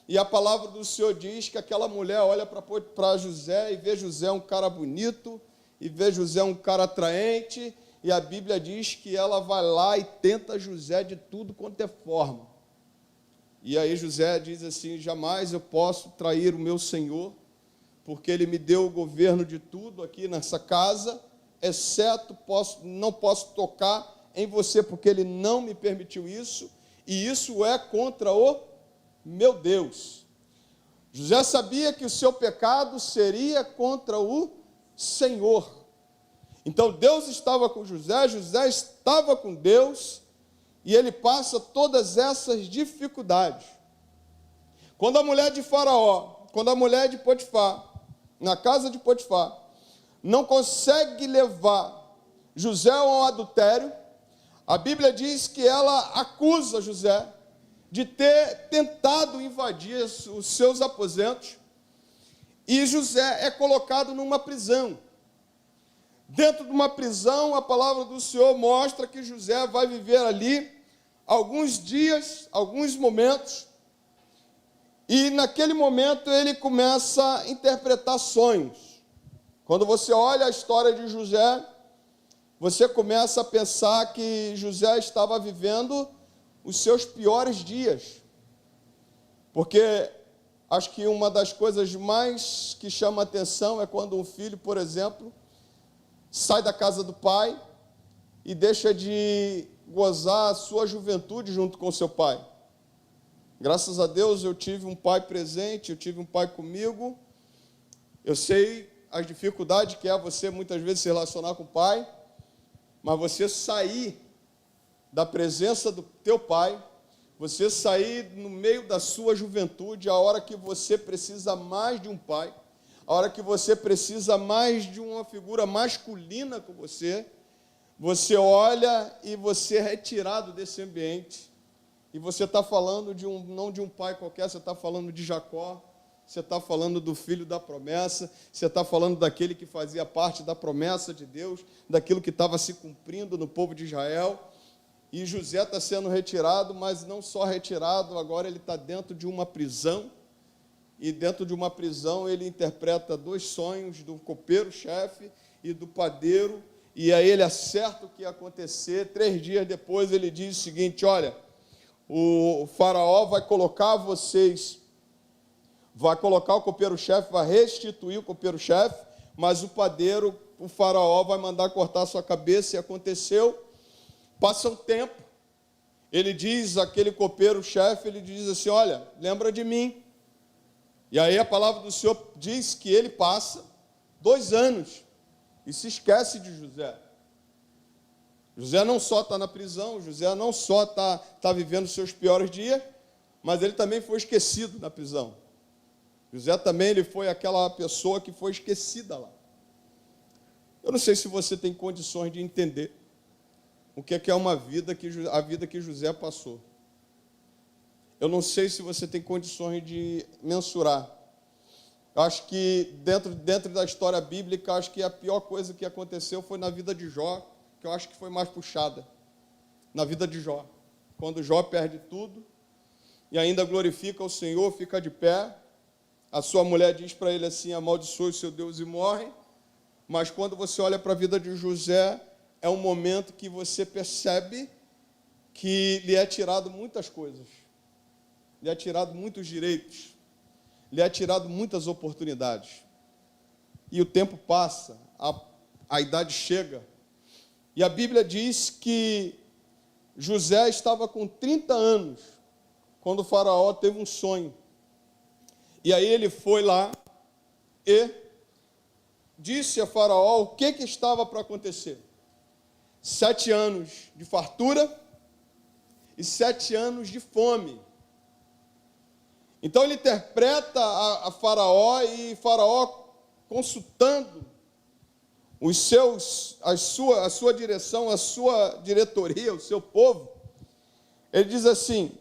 e a palavra do Senhor diz que aquela mulher olha para José e vê José um cara bonito, e vê José um cara atraente, e a Bíblia diz que ela vai lá e tenta José de tudo quanto é forma. E aí José diz assim, jamais eu posso trair o meu Senhor, porque Ele me deu o governo de tudo aqui nessa casa, exceto não posso tocar em você, porque Ele não me permitiu isso, e isso é contra o meu Deus. José sabia que o seu pecado seria contra o Senhor. Então Deus estava com José, José estava com Deus, e ele passa todas essas dificuldades. Quando a mulher de Faraó, quando a mulher de Potifar, na casa de Potifar, não consegue levar José ao adultério, A Bíblia diz que ela acusa José de ter tentado invadir os seus aposentos, e José é colocado numa prisão. Dentro de uma prisão, a palavra do Senhor mostra que José vai viver ali alguns dias, alguns momentos, e naquele momento ele começa a interpretar sonhos. Quando você olha a história de José, você começa a pensar que José estava vivendo os seus piores dias. Porque acho que uma das coisas mais que chama a atenção é quando um filho, por exemplo, sai da casa do pai e deixa de gozar a sua juventude junto com seu pai. Graças a Deus eu tive um pai presente, eu tive um pai comigo. Eu sei as dificuldades que é você muitas vezes se relacionar com o pai, mas você sair da presença do teu pai, você sair no meio da sua juventude, a hora que você precisa mais de um pai, a hora que você precisa mais de uma figura masculina com você, você olha e você é retirado desse ambiente. E você está falando não de um pai qualquer, você está falando de Jacó, você está falando do filho da promessa, você está falando daquele que fazia parte da promessa de Deus, daquilo que estava se cumprindo no povo de Israel. E José está sendo retirado, mas não só retirado, agora ele está dentro de uma prisão. E dentro de uma prisão ele interpreta 2 sonhos, do copeiro-chefe e do padeiro. E aí ele acerta o que ia acontecer. 3 dias depois ele diz o seguinte: olha, o faraó vai colocar vocês, vai colocar o copeiro-chefe, vai restituir o copeiro-chefe, mas o padeiro, o faraó vai mandar cortar a sua cabeça. E aconteceu. Passa um tempo, ele diz, aquele copeiro-chefe, ele diz assim: olha, lembra de mim. E aí a palavra do Senhor diz que ele passa 2 anos e se esquece de José. José não só está na prisão, José não só está vivendo os seus piores dias, mas ele também foi esquecido na prisão. José também ele foi aquela pessoa que foi esquecida lá. Eu não sei se você tem condições de entender o que é uma vida a vida que José passou. Eu não sei se você tem condições de mensurar. Eu acho que dentro da história bíblica, acho que a pior coisa que aconteceu foi na vida de Jó, que eu acho que foi mais puxada. Na vida de Jó. Quando Jó perde tudo e ainda glorifica o Senhor, fica de pé. A sua mulher diz para ele assim: amaldiçoe o seu Deus e morre. Mas quando você olha para a vida de José, é um momento que você percebe que lhe é tirado muitas coisas. Lhe é tirado muitos direitos. Lhe é tirado muitas oportunidades. E o tempo passa, a idade chega. E a Bíblia diz que José estava com 30 anos, quando o faraó teve um sonho. E aí ele foi lá e disse a faraó o que estava para acontecer. 7 anos de fartura e 7 anos de fome. Então ele interpreta a faraó, e faraó, consultando a sua direção, a sua diretoria, o seu povo, ele diz assim: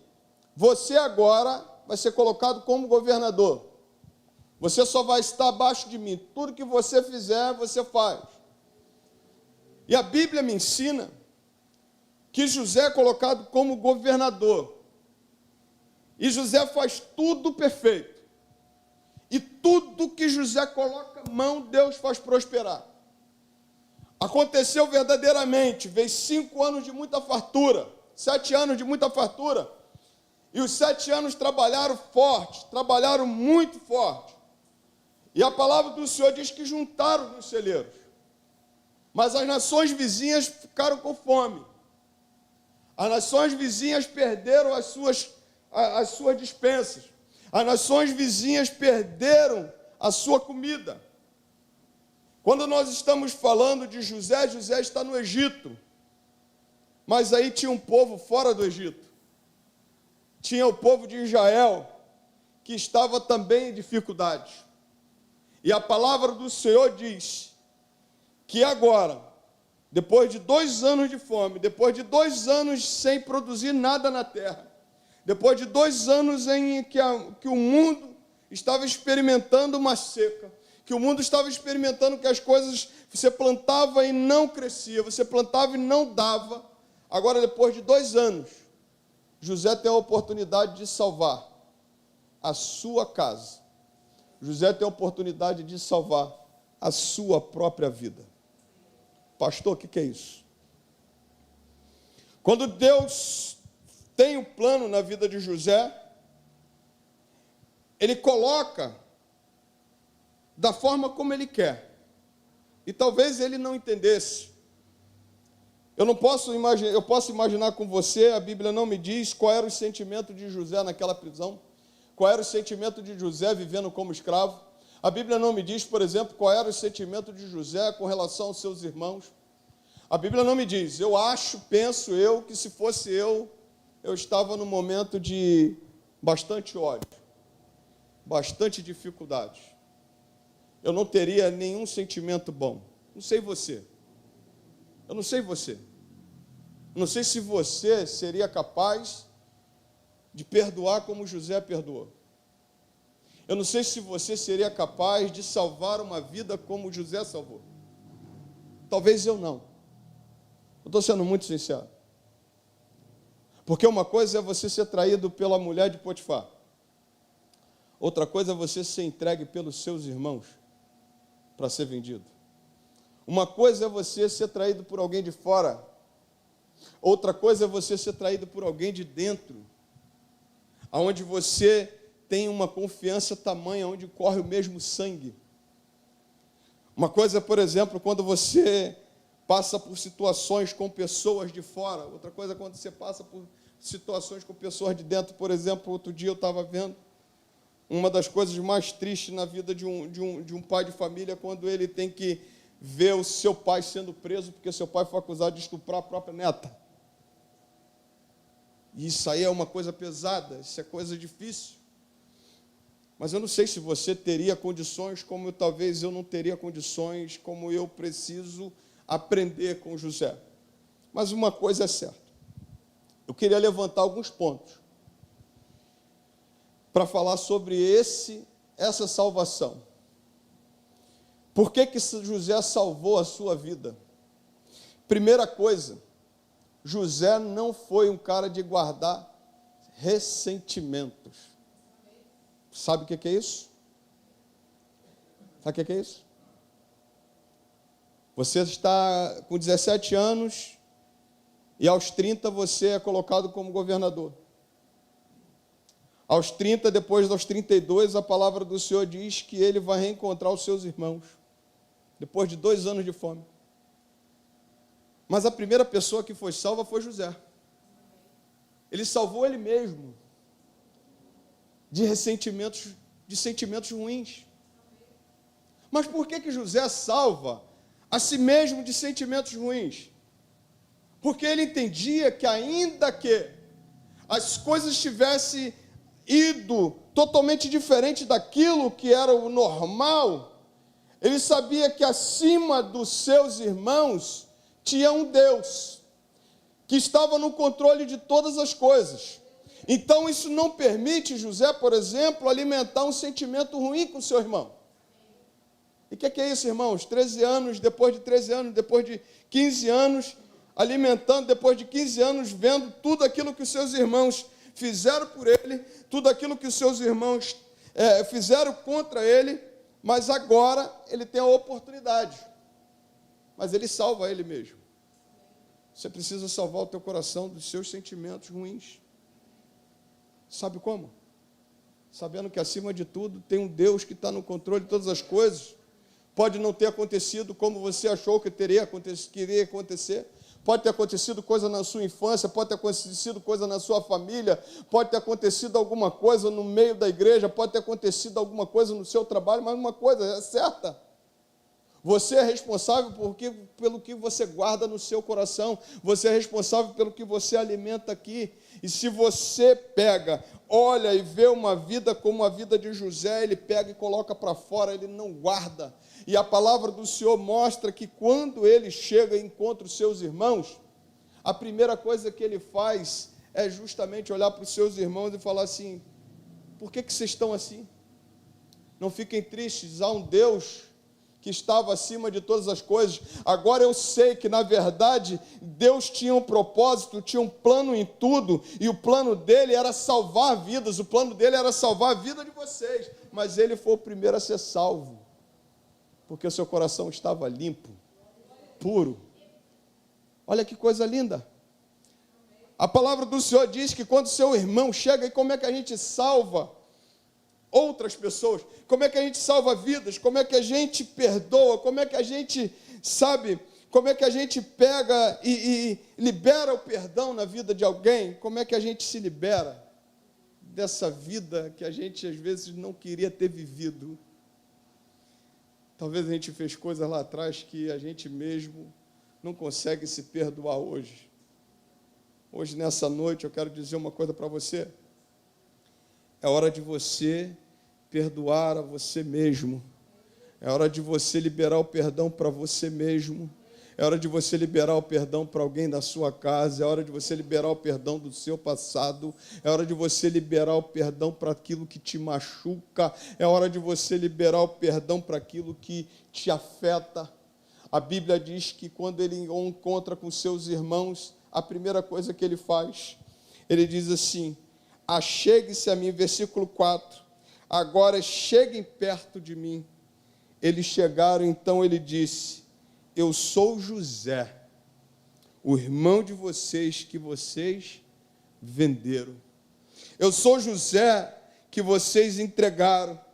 você agora vai ser colocado como governador. Você só vai estar abaixo de mim. Tudo que você fizer, você faz. E a Bíblia me ensina que José é colocado como governador. E José faz tudo perfeito. E tudo que José coloca a mão, Deus faz prosperar. Aconteceu verdadeiramente. Veio 5 anos de muita fartura. 7 anos de muita fartura. E os 7 anos trabalharam forte. Trabalharam muito forte. E a palavra do Senhor diz que juntaram nos celeiros. Mas as nações vizinhas ficaram com fome. As nações vizinhas perderam as suas dispensas. As nações vizinhas perderam a sua comida. Quando nós estamos falando de José, José está no Egito. Mas aí tinha um povo fora do Egito. Tinha o povo de Israel, que estava também em dificuldades. E a palavra do Senhor diz que agora depois de 2 anos de fome, depois de 2 anos sem produzir nada na terra, depois de 2 anos em que o mundo estava experimentando uma seca, que o mundo estava experimentando que as coisas, você plantava e não crescia, você plantava e não dava. Agora, depois de 2 anos, José tem a oportunidade de salvar a sua casa. José tem a oportunidade de salvar a sua própria vida. Pastor, o que é isso? Quando Deus tem um plano na vida de José, Ele coloca da forma como Ele quer. E talvez ele não entendesse. Eu posso imaginar com você, a Bíblia não me diz qual era o sentimento de José naquela prisão, qual era o sentimento de José vivendo como escravo. A Bíblia não me diz, por exemplo, qual era o sentimento de José com relação aos seus irmãos. A Bíblia não me diz. Eu penso que se fosse eu estava num momento de bastante ódio, bastante dificuldade. Eu não teria nenhum sentimento bom. Não sei você. Eu não sei você. Eu não sei se você seria capaz de perdoar como José perdoou. Eu não sei se você seria capaz de salvar uma vida como José salvou. Talvez eu não. Eu estou sendo muito sincero. Porque uma coisa é você ser traído pela mulher de Potifar. Outra coisa é você ser entregue pelos seus irmãos para ser vendido. Uma coisa é você ser traído por alguém de fora. Outra coisa é você ser traído por alguém de dentro. Onde você tem uma confiança tamanha, onde corre o mesmo sangue. Uma coisa, por exemplo, quando você passa por situações com pessoas de fora. Outra coisa é quando você passa por situações com pessoas de dentro. Por exemplo, outro dia eu estava vendo uma das coisas mais tristes na vida de um pai de família, quando ele tem que ver o seu pai sendo preso, porque seu pai foi acusado de estuprar a própria neta. E isso aí é uma coisa pesada, isso é coisa difícil. Mas eu não sei se você teria condições, como talvez eu não teria condições, como eu preciso aprender com José. Mas uma coisa é certa. Eu queria levantar alguns pontos para falar sobre essa salvação. Por que José salvou a sua vida? Primeira coisa, José não foi um cara de guardar ressentimentos. Sabe o que é isso? Sabe o que é isso? Você está com 17 anos e aos 30 você é colocado como governador. Aos 30, depois dos 32, a palavra do Senhor diz que ele vai reencontrar os seus irmãos, depois de 2 anos de fome. Mas a primeira pessoa que foi salva foi José. Ele salvou ele mesmo de sentimentos ruins. Mas por que José salva a si mesmo de sentimentos ruins? Porque ele entendia que ainda que as coisas tivessem ido totalmente diferente daquilo que era o normal, ele sabia que acima dos seus irmãos tinha um Deus que estava no controle de todas as coisas. Então isso não permite José, por exemplo, alimentar um sentimento ruim com o seu irmão. E o que é isso, irmãos? 13 anos, depois de 13 anos, depois de 15 anos, alimentando, depois de 15 anos, vendo tudo aquilo que os seus irmãos fizeram por ele, tudo aquilo que os seus irmãos fizeram contra ele, mas agora ele tem a oportunidade. Mas ele salva ele mesmo. Você precisa salvar o teu coração dos seus sentimentos ruins. Sabe como? Sabendo que acima de tudo tem um Deus que está no controle de todas as coisas. Pode não ter acontecido como você achou que queria acontecer. Pode ter acontecido coisa na sua infância, pode ter acontecido coisa na sua família, pode ter acontecido alguma coisa no meio da igreja, pode ter acontecido alguma coisa no seu trabalho, mas uma coisa é certa. Você é responsável pelo que você guarda no seu coração. Você é responsável pelo que você alimenta aqui. E se você pega, olha e vê uma vida como a vida de José, ele pega e coloca para fora, ele não guarda. E a palavra do Senhor mostra que quando ele chega e encontra os seus irmãos, a primeira coisa que ele faz é justamente olhar para os seus irmãos e falar assim: por que vocês estão assim? Não fiquem tristes, há um Deus que estava acima de todas as coisas. Agora eu sei que, na verdade, Deus tinha um propósito, tinha um plano em tudo, e o plano dele era salvar vidas, o plano dele era salvar a vida de vocês, mas ele foi o primeiro a ser salvo, porque o seu coração estava limpo, puro. Olha que coisa linda. A palavra do Senhor diz que quando seu irmão chega, e como é que a gente salva outras pessoas? Como é que a gente salva vidas? Como é que a gente perdoa? Como é que a gente, sabe, como é que a gente pega e libera o perdão na vida de alguém? Como é que a gente se libera dessa vida que a gente às vezes não queria ter vivido? Talvez a gente fez coisas lá atrás que a gente mesmo não consegue se perdoar hoje. Hoje, nessa noite, eu quero dizer uma coisa para você. É hora de você perdoar a você mesmo. É hora de você liberar o perdão para você mesmo. É hora de você liberar o perdão para alguém da sua casa. É hora de você liberar o perdão do seu passado. É hora de você liberar o perdão para aquilo que te machuca. É hora de você liberar o perdão para aquilo que te afeta. A Bíblia diz que quando ele encontra com seus irmãos, a primeira coisa que ele faz, ele diz assim: achegue-se a mim, versículo 4, agora cheguem perto de mim. Eles chegaram, então ele disse: eu sou José, o irmão de vocês que vocês venderam. Eu sou José que vocês entregaram.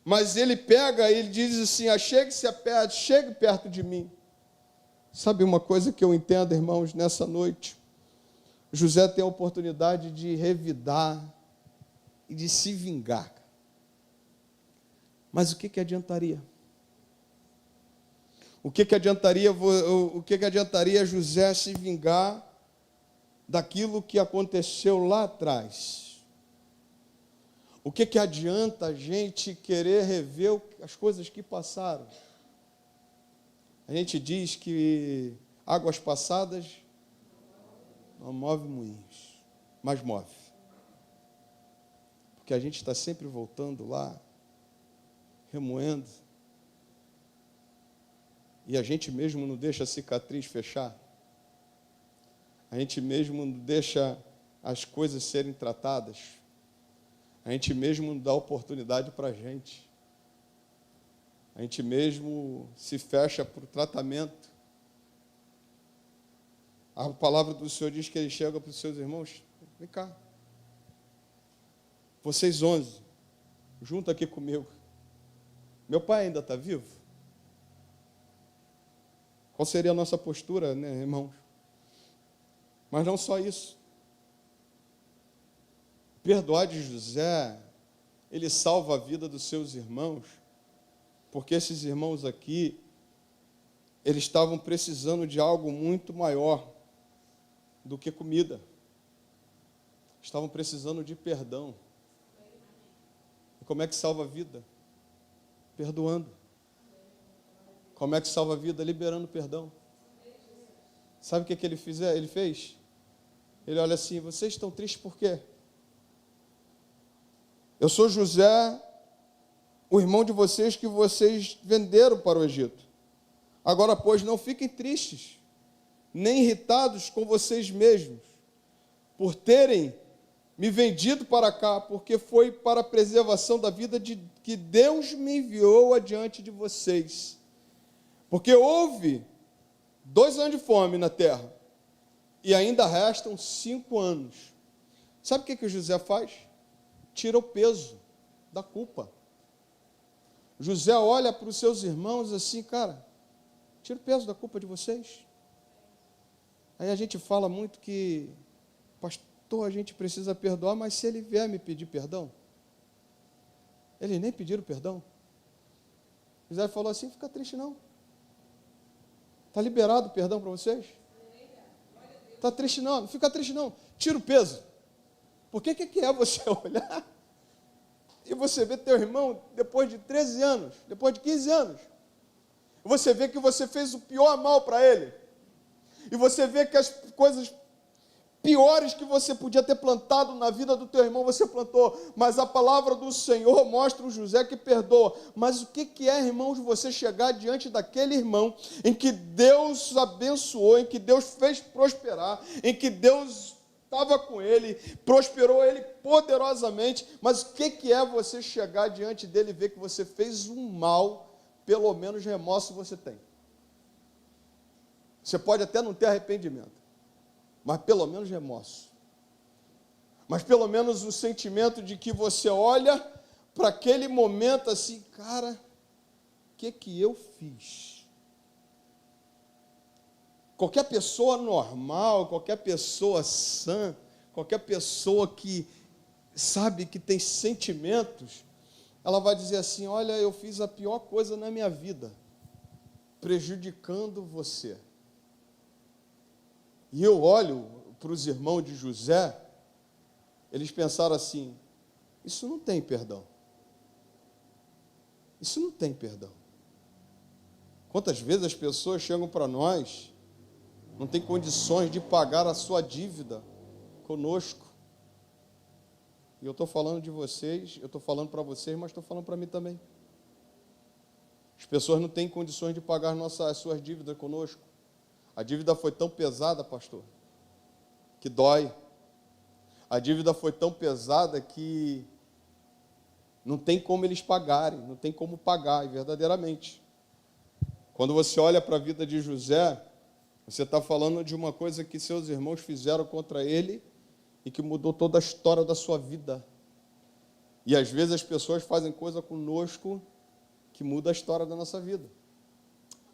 Mas ele pega e ele diz assim: achegue-se perto, chegue perto de mim. Sabe uma coisa que eu entendo, irmãos, nessa noite? José tem a oportunidade de revidar e de se vingar. Mas o que adiantaria? O que adiantaria José se vingar daquilo que aconteceu lá atrás? O que adianta a gente querer rever as coisas que passaram? A gente diz que águas passadas não move moinhos, mas move. Porque a gente está sempre voltando lá, remoendo, e a gente mesmo não deixa a cicatriz fechar. A gente mesmo não deixa as coisas serem tratadas. A gente mesmo não dá oportunidade para a gente. A gente mesmo se fecha para o tratamento. A palavra do Senhor diz que ele chega para os seus irmãos: vem cá, vocês 11, junto aqui comigo. Meu pai ainda está vivo? Qual seria a nossa postura, né, irmãos? Mas não só isso. Perdoar de José, ele salva a vida dos seus irmãos, porque esses irmãos aqui, eles estavam precisando de algo muito maior do que comida. Estavam precisando de perdão. E como é que salva a vida? Perdoando. Como é que salva a vida? Liberando perdão. Sabe o que ele fez? Ele olha assim: vocês estão tristes por quê? Eu sou José, o irmão de vocês que vocês venderam para o Egito. Agora, pois, não fiquem tristes, nem irritados com vocês mesmos, por terem me vendido para cá, porque foi para a preservação da vida que Deus me enviou adiante de vocês. Porque houve 2 anos de fome na terra, e ainda restam 5 anos. Sabe o que o José faz? Tira o peso da culpa. José olha para os seus irmãos assim: cara, tira o peso da culpa de vocês. Aí a gente fala muito que, pastor, a gente precisa perdoar, mas se ele vier me pedir perdão, eles nem pediram perdão. José falou assim: fica triste não, Está liberado o perdão para vocês? Está triste não, não fica triste não. Tira o peso. Por que é você olhar e você ver teu irmão depois de 13 anos, depois de 15 anos, você vê que você fez o pior mal para ele, e você vê que as coisas piores que você podia ter plantado na vida do teu irmão, você plantou, mas a palavra do Senhor mostra o José que perdoa. Mas o que é, irmãos, você chegar diante daquele irmão em que Deus abençoou, em que Deus fez prosperar, em que Deus estava com ele, prosperou ele poderosamente, mas o que é você chegar diante dele e ver que você fez um mal, pelo menos remorso você tem. Você pode até não ter arrependimento, mas pelo menos remorso. Mas pelo menos o sentimento de que você olha para aquele momento assim, cara, o que eu fiz? Qualquer pessoa normal, qualquer pessoa sã, qualquer pessoa que sabe que tem sentimentos, ela vai dizer assim, olha, eu fiz a pior coisa na minha vida, prejudicando você. E eu olho para os irmãos de José, eles pensaram assim, isso não tem perdão. Isso não tem perdão. Quantas vezes as pessoas chegam para nós, não tem condições de pagar a sua dívida conosco. E eu estou falando de vocês, eu estou falando para vocês, mas estou falando para mim também. As pessoas não têm condições de pagar as suas dívidas conosco. A dívida foi tão pesada, pastor, que dói. A dívida foi tão pesada que não tem como eles pagarem, não tem como pagar, e verdadeiramente. Quando você olha para a vida de José, você está falando de uma coisa que seus irmãos fizeram contra ele e que mudou toda a história da sua vida. E às vezes as pessoas fazem coisa conosco que muda a história da nossa vida.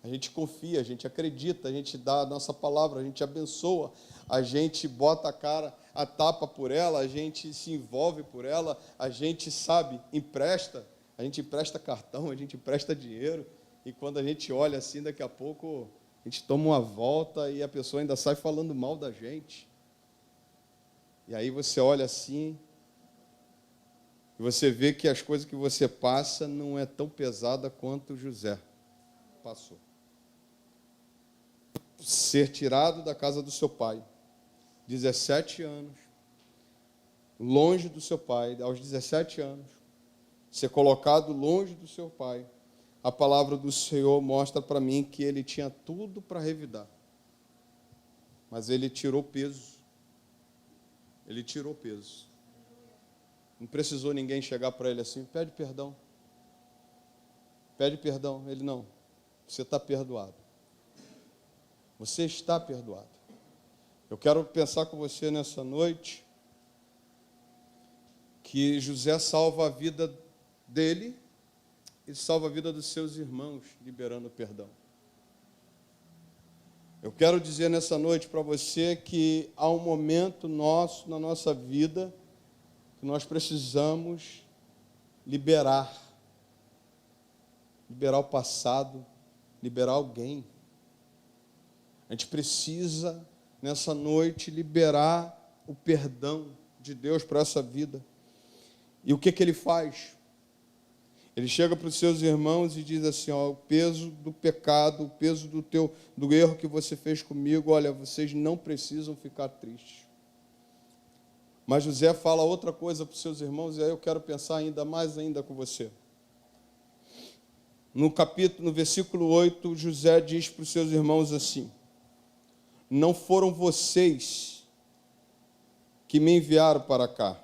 A gente confia, a gente acredita, a gente dá a nossa palavra, a gente abençoa, a gente bota a cara, a tapa por ela, a gente se envolve por ela, a gente sabe, empresta, a gente empresta cartão, a gente empresta dinheiro, e quando a gente olha assim, daqui a pouco a gente toma uma volta e a pessoa ainda sai falando mal da gente. E aí você olha assim, e você vê que as coisas que você passa não é tão pesada quanto José passou. Ser tirado da casa do seu pai, 17 anos, longe do seu pai, aos 17 anos, ser colocado longe do seu pai. A palavra do Senhor mostra para mim que ele tinha tudo para revidar, mas ele tirou peso. Ele tirou peso. Não precisou ninguém chegar para ele assim, pede perdão. Pede perdão. Ele, não, você está perdoado. Você está perdoado. Eu quero pensar com você nessa noite que José salva a vida dele e salva a vida dos seus irmãos, liberando o perdão. Eu quero dizer nessa noite para você que há um momento nosso, na nossa vida, que nós precisamos liberar o passado, liberar alguém. A gente precisa, nessa noite, liberar o perdão de Deus para essa vida. E o que ele faz? Ele chega para os seus irmãos e diz assim, ó, o peso do pecado, o peso do erro que você fez comigo, olha, vocês não precisam ficar tristes. Mas José fala outra coisa para os seus irmãos, e aí eu quero pensar ainda mais com você. No versículo 8, José diz para os seus irmãos assim, não foram vocês que me enviaram para cá.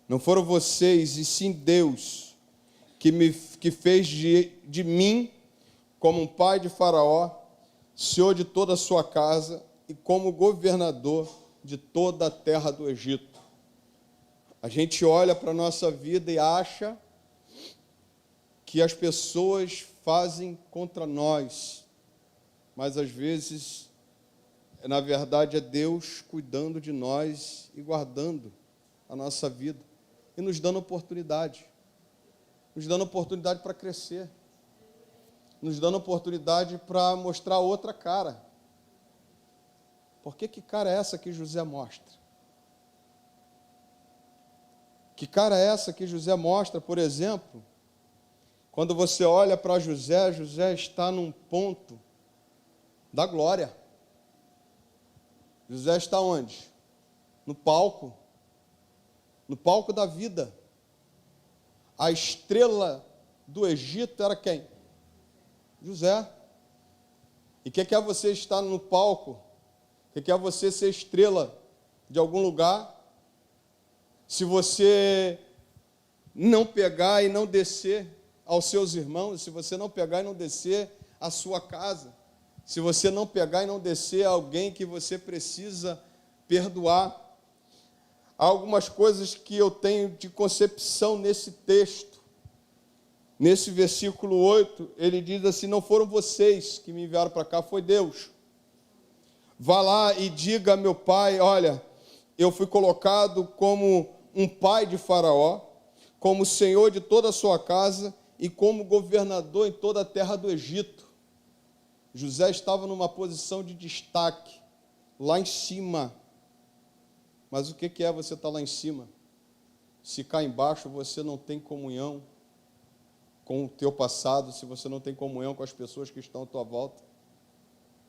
Não foram vocês, e sim Deus, que fez de mim como um pai de Faraó, senhor de toda a sua casa, e como governador de toda a terra do Egito. A gente olha para a nossa vida e acha que as pessoas fazem contra nós, mas às vezes, na verdade, é Deus cuidando de nós e guardando a nossa vida e nos dando oportunidade para crescer. nos dando oportunidade para mostrar outra cara. Por que cara é essa que José mostra? Que cara é essa que José mostra, por exemplo, quando você olha para José, José está num ponto da glória. José está onde? No palco da vida. A estrela do Egito era quem? José. E o que é você estar no palco? O que é você ser estrela de algum lugar? Se você não pegar e não descer aos seus irmãos, se você não pegar e não descer à sua casa, se você não pegar e não descer a alguém que você precisa perdoar. Há algumas coisas que eu tenho de concepção nesse texto. Nesse versículo 8, ele diz assim: não foram vocês que me enviaram para cá, foi Deus. Vá lá e diga a meu pai: olha, eu fui colocado como um pai de Faraó, como senhor de toda a sua casa e como governador em toda a terra do Egito. José estava numa posição de destaque, lá em cima. Mas o que é você estar lá em cima? Se cá embaixo você não tem comunhão com o teu passado, se você não tem comunhão com as pessoas que estão à tua volta.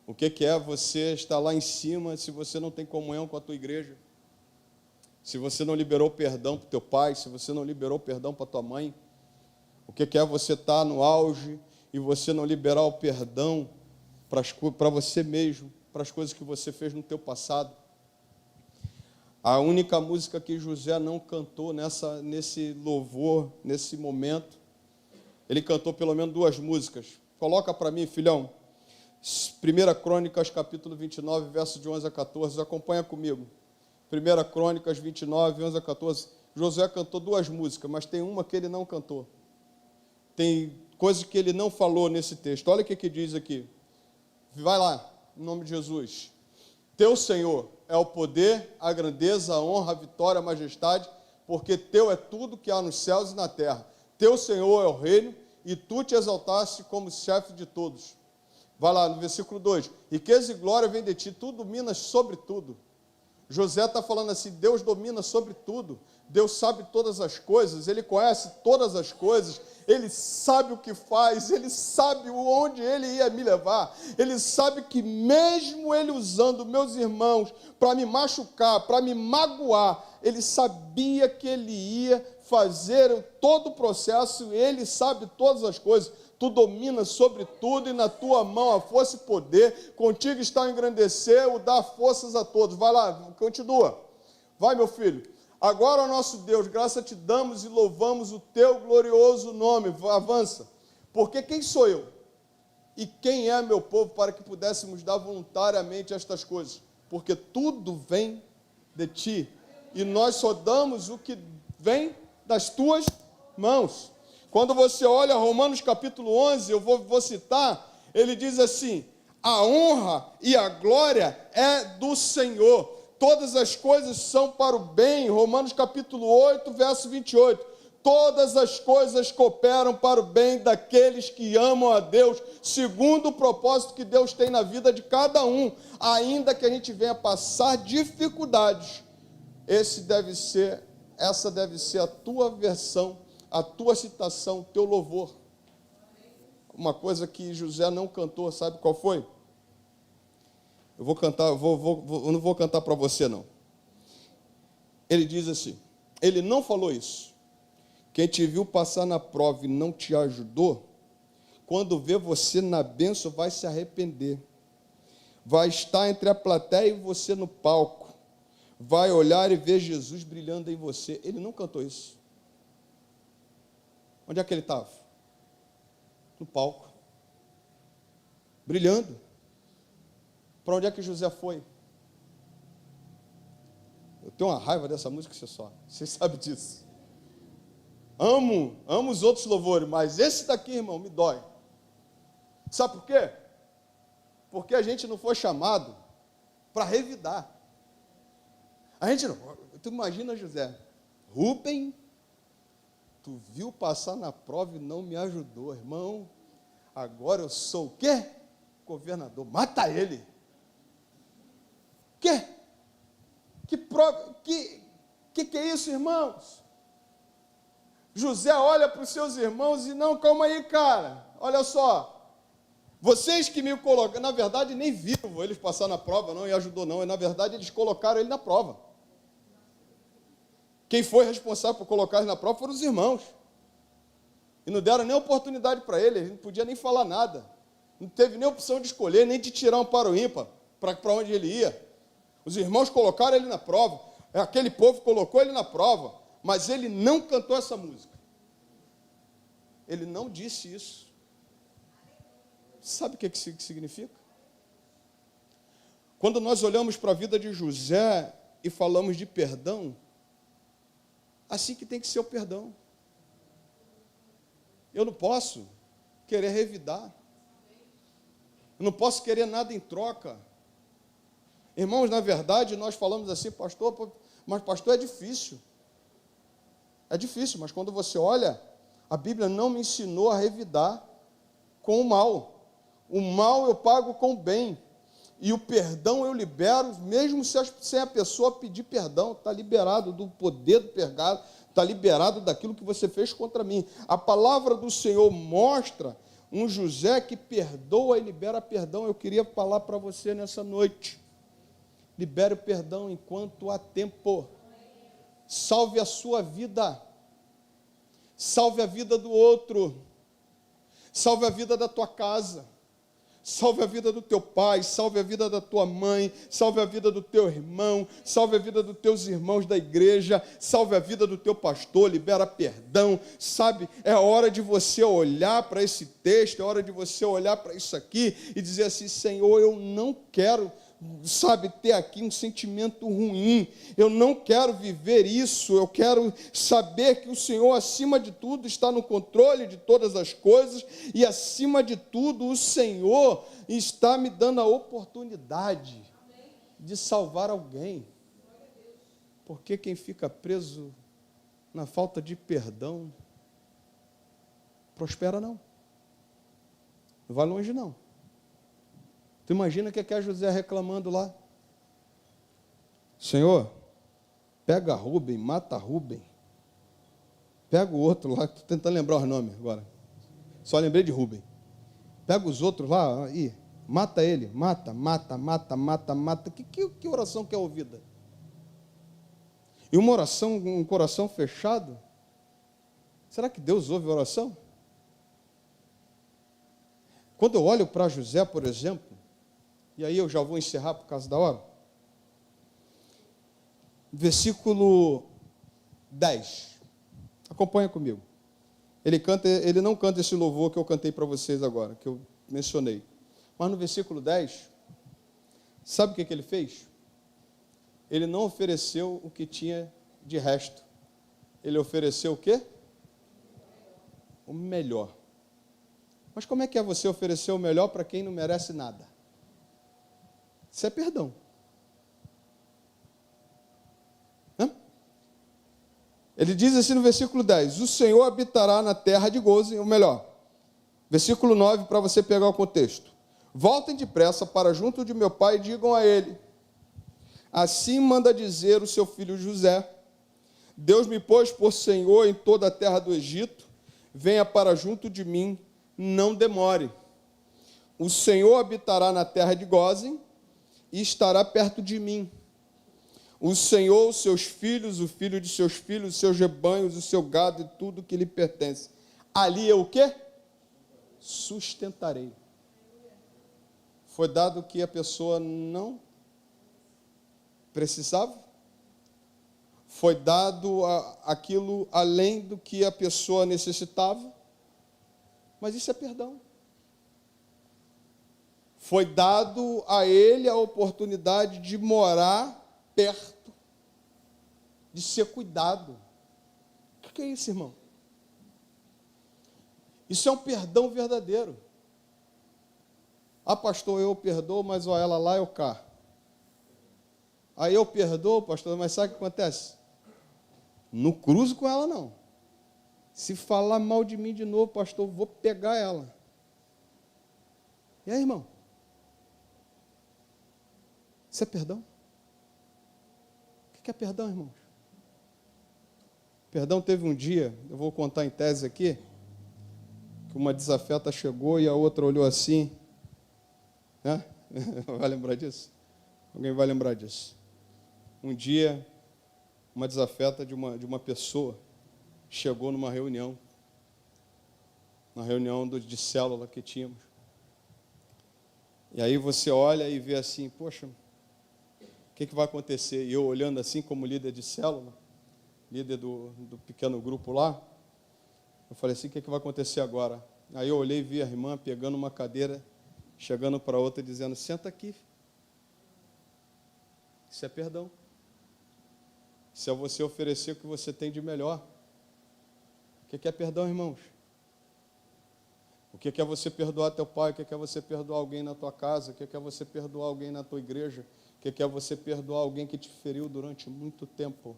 O que é você estar lá em cima se você não tem comunhão com a tua igreja? Se você não liberou perdão para o teu pai, se você não liberou perdão para a tua mãe? O que é você estar no auge e você não liberar o perdão para você mesmo, para as coisas que você fez no teu passado? A única música que José não cantou nesse louvor, nesse momento, ele cantou pelo menos 2 músicas. Coloca para mim, filhão, 1 Crônicas, capítulo 29, verso de 11 a 14, acompanha comigo. 1 Crônicas 29, 11 a 14. Josué cantou 2 músicas, mas tem uma que ele não cantou. Tem coisas que ele não falou nesse texto. Olha o que diz aqui. Vai lá, em nome de Jesus. Teu Senhor é o poder, a grandeza, a honra, a vitória, a majestade, porque teu é tudo que há nos céus e na terra. Teu Senhor é o reino, e tu te exaltaste como chefe de todos. Vai lá, no versículo 2. Riqueza e glória vem de ti, tu dominas sobre tudo. José está falando assim: Deus domina sobre tudo, Deus sabe todas as coisas, Ele conhece todas as coisas, Ele sabe o que faz, Ele sabe onde Ele ia me levar, Ele sabe que mesmo Ele usando meus irmãos para me machucar, para me magoar, Ele sabia que Ele ia fazer todo o processo, Ele sabe todas as coisas. Tu dominas sobre tudo e na tua mão a força e poder. Contigo está o engrandecer, o dar forças a todos. Vai lá, continua. Vai, meu filho. Agora, ó nosso Deus, graça te damos e louvamos o teu glorioso nome. Avança. Porque quem sou eu? E quem é meu povo para que pudéssemos dar voluntariamente estas coisas? Porque tudo vem de ti. E nós só damos o que vem das tuas mãos. Quando você olha Romanos capítulo 11, eu vou citar, ele diz assim: a honra e a glória é do Senhor, todas as coisas são para o bem. Romanos capítulo 8, verso 28, todas as coisas cooperam para o bem daqueles que amam a Deus, segundo o propósito que Deus tem na vida de cada um, ainda que a gente venha passar dificuldades. Essa deve ser a tua versão, a tua citação, o teu louvor. Uma coisa que José não cantou, sabe qual foi? Eu vou cantar, eu não vou cantar para você, não. Ele diz assim, ele não falou isso. Quem te viu passar na prova e não te ajudou, quando vê você na bênção, vai se arrepender. Vai estar entre a plateia e você no palco. Vai olhar e ver Jesus brilhando em você. Ele não cantou isso. Onde é que ele estava? No palco. Brilhando. Para onde é que José foi? Eu tenho uma raiva dessa música, vocês sabem disso. Amo os outros louvores, mas esse daqui, irmão, me dói. Sabe por quê? Porque a gente não foi chamado para revidar. A gente não. Tu imagina, José, Rubem, tu viu passar na prova e não me ajudou, irmão. Agora eu sou o quê? Governador. Mata ele. Quê? Que prova? Que é isso, irmãos? José olha para os seus irmãos e não, calma aí, cara. Olha só. Vocês que me colocaram, na verdade, nem viram eles passar na prova, não, e ajudou, não. Na verdade, eles colocaram ele na prova. Quem foi responsável por colocar ele na prova foram os irmãos. E não deram nem oportunidade para ele não podia nem falar nada. Não teve nem opção de escolher, nem de tirar um para o ímpar, para onde ele ia. Os irmãos colocaram ele na prova, aquele povo colocou ele na prova, mas ele não cantou essa música. Ele não disse isso. Sabe o que significa? Quando nós olhamos para a vida de José e falamos de perdão, assim que tem que ser o perdão. Eu não posso querer revidar. Eu não posso querer nada em troca. Irmãos, na verdade, nós falamos assim, pastor, mas pastor, é difícil. É difícil, mas quando você olha, a Bíblia não me ensinou a revidar com o mal. O mal eu pago com o bem. E o perdão eu libero, mesmo sem a pessoa pedir perdão. Está liberado do poder do pecado, está liberado daquilo que você fez contra mim. A palavra do Senhor mostra um José que perdoa e libera perdão. Eu queria falar para você nessa noite. Libere o perdão enquanto há tempo. Salve a sua vida. Salve a vida do outro. Salve a vida da tua casa. Salve a vida do teu pai, salve a vida da tua mãe, salve a vida do teu irmão, salve a vida dos teus irmãos da igreja, salve a vida do teu pastor, libera perdão, sabe? É hora de você olhar para esse texto, é hora de você olhar para isso aqui e dizer assim, Senhor, eu não quero, sabe, ter aqui um sentimento ruim, eu não quero viver isso, eu quero saber que o Senhor, acima de tudo, está no controle de todas as coisas, e acima de tudo, o Senhor está me dando a oportunidade de salvar alguém, porque quem fica preso na falta de perdão, prospera não vai longe não. Tu imagina o que é José reclamando lá? Senhor, pega Rubem, mata Rubem. Pega o outro lá, estou tentando lembrar os nomes agora. Só lembrei de Rubem. Pega os outros lá e mata ele. Mata. Que oração que é ouvida? E uma oração, um coração fechado? Será que Deus ouve a oração? Quando eu olho para José, por exemplo, e aí eu já vou encerrar por causa da hora. Versículo 10. Acompanha comigo. Ele não canta esse louvor que eu cantei para vocês agora, que eu mencionei. Mas no versículo 10, sabe o que ele fez? Ele não ofereceu o que tinha de resto. Ele ofereceu o quê? O melhor. Mas como é que é você oferecer o melhor para quem não merece nada? Isso é perdão. Ele diz assim no versículo 10, o Senhor habitará na terra de Gozem, ou melhor, versículo 9, para você pegar o contexto. Voltem depressa para junto de meu pai e digam a ele, assim manda dizer o seu filho José, Deus me pôs por Senhor em toda a terra do Egito, venha para junto de mim, não demore. O Senhor habitará na terra de Gozem e estará perto de mim. O Senhor, os seus filhos, o filho de seus filhos, os seus rebanhos, o seu gado e tudo que lhe pertence. Ali eu o quê? Sustentarei. Foi dado o que a pessoa não precisava? Foi dado aquilo além do que a pessoa necessitava? Mas isso é perdão. Foi dado a ele a oportunidade de morar perto, de ser cuidado. O que é isso, irmão? Isso é um perdão verdadeiro. Ah, pastor, eu perdoo, mas ó, ela lá, eu cá. Aí eu perdoo, pastor, mas sabe o que acontece? Não cruzo com ela, não. Se falar mal de mim de novo, pastor, vou pegar ela. E aí, irmão? Isso é perdão? O que é perdão, irmãos? Perdão teve um dia, eu vou contar em tese aqui, que uma desafeta chegou e a outra olhou assim, né? Vai lembrar disso? Alguém vai lembrar disso? Um dia, uma desafeta de uma pessoa chegou numa reunião, de célula que tínhamos. E aí você olha e vê assim, poxa, o que vai acontecer? E eu olhando assim como líder de célula, líder do pequeno grupo lá, eu falei assim, o que vai acontecer agora? Aí eu olhei e vi a irmã pegando uma cadeira, chegando para outra e dizendo, senta aqui. Isso é perdão. Isso é você oferecer o que você tem de melhor. O que é perdão, irmãos? O que é você perdoar teu pai? O que é você perdoar alguém na tua casa? O que é você perdoar alguém na tua igreja? O que é você perdoar alguém que te feriu durante muito tempo?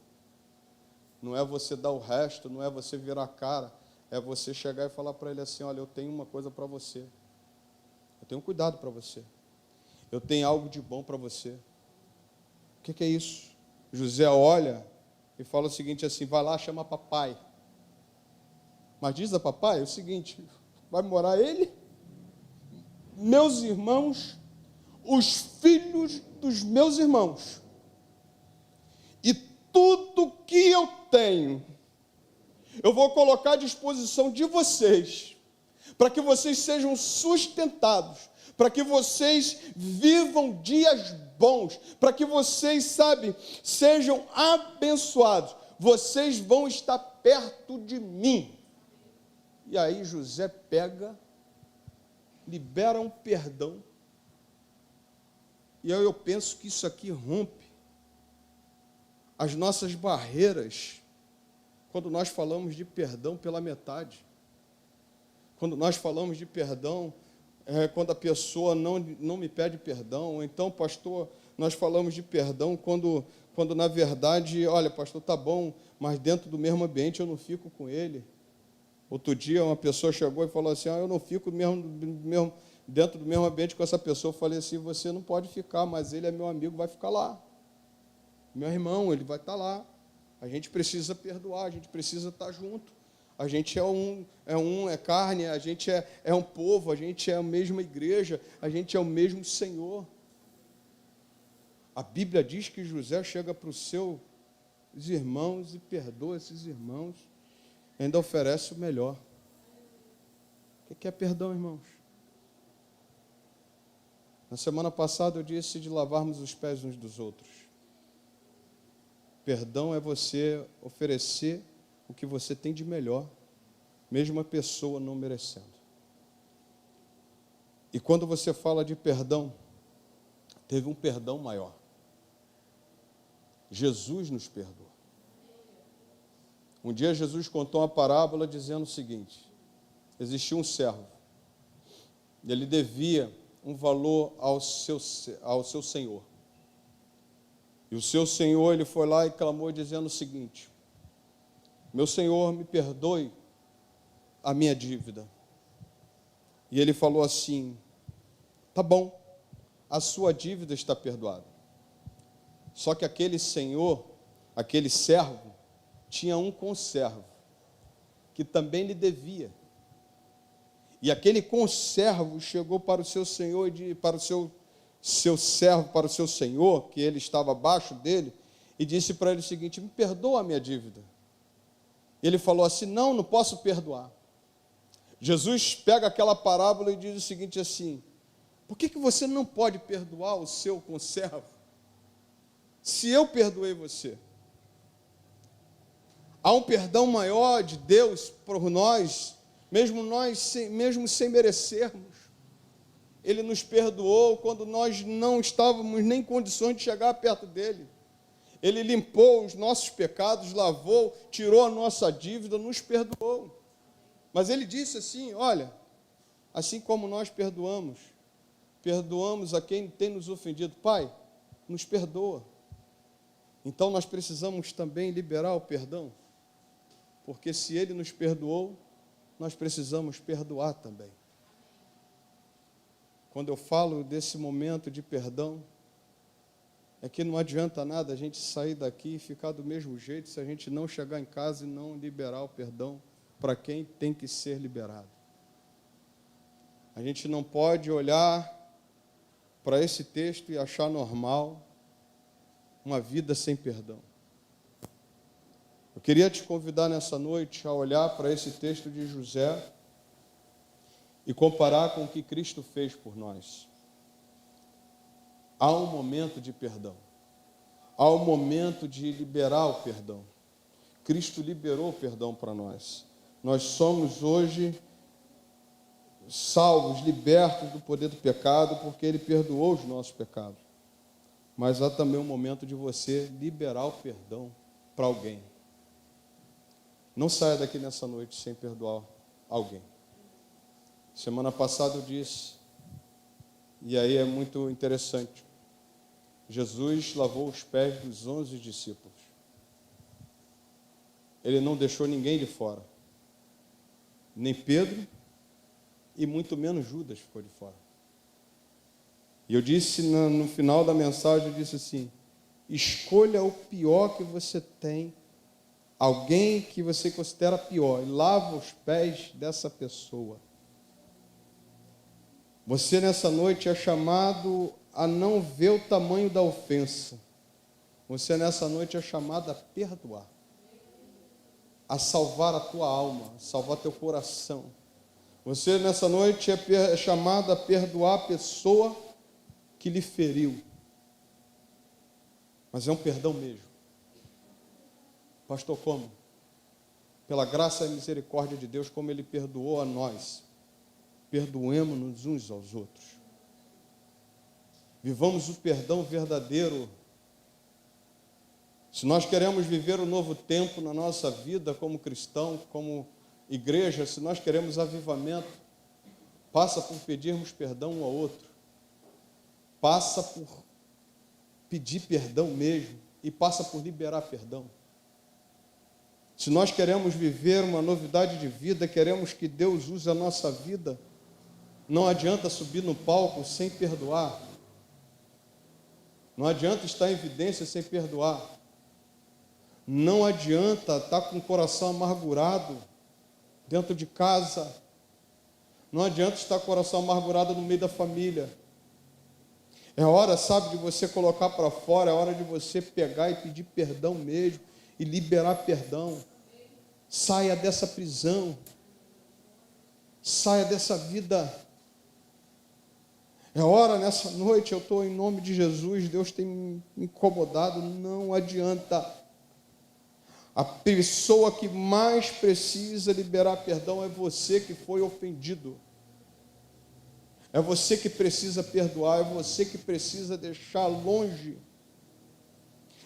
Não é você dar o resto, não é você virar a cara, é você chegar e falar para ele assim, olha, eu tenho uma coisa para você. Eu tenho cuidado para você. Eu tenho algo de bom para você. O que é isso? José olha e fala o seguinte assim, vai lá, chama papai. Mas diz a papai o seguinte, vai morar ele, meus irmãos, os filhos dos meus irmãos. E tudo que eu tenho, eu vou colocar à disposição de vocês, para que vocês sejam sustentados, para que vocês vivam dias bons, para que vocês, sejam abençoados. Vocês vão estar perto de mim. E aí José pega, libera um perdão. E aí eu penso que isso aqui rompe as nossas barreiras, quando nós falamos de perdão pela metade. Quando nós falamos de perdão, quando a pessoa não me pede perdão. Ou então, pastor, nós falamos de perdão quando na verdade, olha, pastor, tá bom, mas dentro do mesmo ambiente eu não fico com ele. Outro dia uma pessoa chegou e falou assim, eu não fico dentro do mesmo ambiente com essa pessoa. Eu falei assim, você não pode ficar, mas ele é meu amigo, vai ficar lá. Meu irmão, ele vai estar lá. A gente precisa perdoar, a gente precisa estar junto. A gente é carne, a gente é um povo, a gente é a mesma igreja, a gente é o mesmo Senhor. A Bíblia diz que José chega para os seus irmãos e perdoa esses irmãos, ainda oferece o melhor. O que é perdão, irmãos? Na semana passada eu disse de lavarmos os pés uns dos outros. Perdão é você oferecer o que você tem de melhor, mesmo a pessoa não merecendo. E quando você fala de perdão, teve um perdão maior. Jesus nos perdoou. Um dia Jesus contou uma parábola dizendo o seguinte, existia um servo, e ele devia um valor ao seu senhor. E o seu senhor, ele foi lá e clamou dizendo o seguinte, meu senhor, me perdoe a minha dívida. E ele falou assim, tá bom, a sua dívida está perdoada. Só que aquele senhor, aquele servo, tinha um conservo, que também lhe devia. E aquele conservo chegou para o seu senhor, para o seu servo, para o seu senhor, que ele estava abaixo dele, e disse para ele o seguinte, me perdoa a minha dívida. Ele falou assim, não posso perdoar. Jesus pega aquela parábola e diz o seguinte assim, por que você não pode perdoar o seu conservo, se eu perdoei você? Há um perdão maior de Deus por nós, mesmo sem merecermos. Ele nos perdoou quando nós não estávamos nem em condições de chegar perto dele. Ele limpou os nossos pecados, lavou, tirou a nossa dívida, nos perdoou. Mas ele disse assim, olha, assim como nós perdoamos a quem tem nos ofendido. Pai, nos perdoa. Então nós precisamos também liberar o perdão, porque se ele nos perdoou, nós precisamos perdoar também. quando eu falo desse momento de perdão, é que não adianta nada a gente sair daqui e ficar do mesmo jeito se a gente não chegar em casa e não liberar o perdão para quem tem que ser liberado. A gente não pode olhar para esse texto e achar normal uma vida sem perdão. Eu queria te convidar nessa noite a olhar para esse texto de José e comparar com o que Cristo fez por nós. Há um momento de perdão. Há um momento de liberar o perdão. Cristo liberou o perdão para nós. Nós somos hoje salvos, libertos do poder do pecado, porque Ele perdoou os nossos pecados. Mas há também um momento de você liberar o perdão para alguém. Não saia daqui nessa noite sem perdoar alguém. Semana passada eu disse, e aí é muito interessante, Jesus lavou os pés dos 11 discípulos. Ele não deixou ninguém de fora. Nem Pedro e muito menos Judas ficou de fora. E eu disse no final da mensagem, eu disse assim, escolha o pior que você tem, alguém que você considera pior, e lava os pés dessa pessoa. Você nessa noite é chamado a não ver o tamanho da ofensa. Você nessa noite é chamado a perdoar, a salvar a tua alma, a salvar teu coração. Você nessa noite é chamado a perdoar a pessoa que lhe feriu. Mas é um perdão mesmo. Pastor, como? Pela graça e misericórdia de Deus, como Ele perdoou a nós. Perdoemos-nos uns aos outros. Vivamos o perdão verdadeiro. Se nós queremos viver um novo tempo na nossa vida como cristão, como igreja, se nós queremos avivamento, passa por pedirmos perdão um ao outro. Passa por pedir perdão mesmo e passa por liberar perdão. Se nós queremos viver uma novidade de vida, queremos que Deus use a nossa vida, não adianta subir no palco sem perdoar. Não adianta estar em evidência sem perdoar. Não adianta estar com o coração amargurado dentro de casa. Não adianta estar com o coração amargurado no meio da família. É hora, sabe, de você colocar para fora, é hora de você pegar e pedir perdão mesmo e liberar perdão. Saia dessa prisão. Saia dessa vida. É hora, nessa noite, eu estou em nome de Jesus, Deus tem me incomodado, não adianta. A pessoa que mais precisa liberar perdão é você que foi ofendido. É você que precisa perdoar, é você que precisa deixar longe.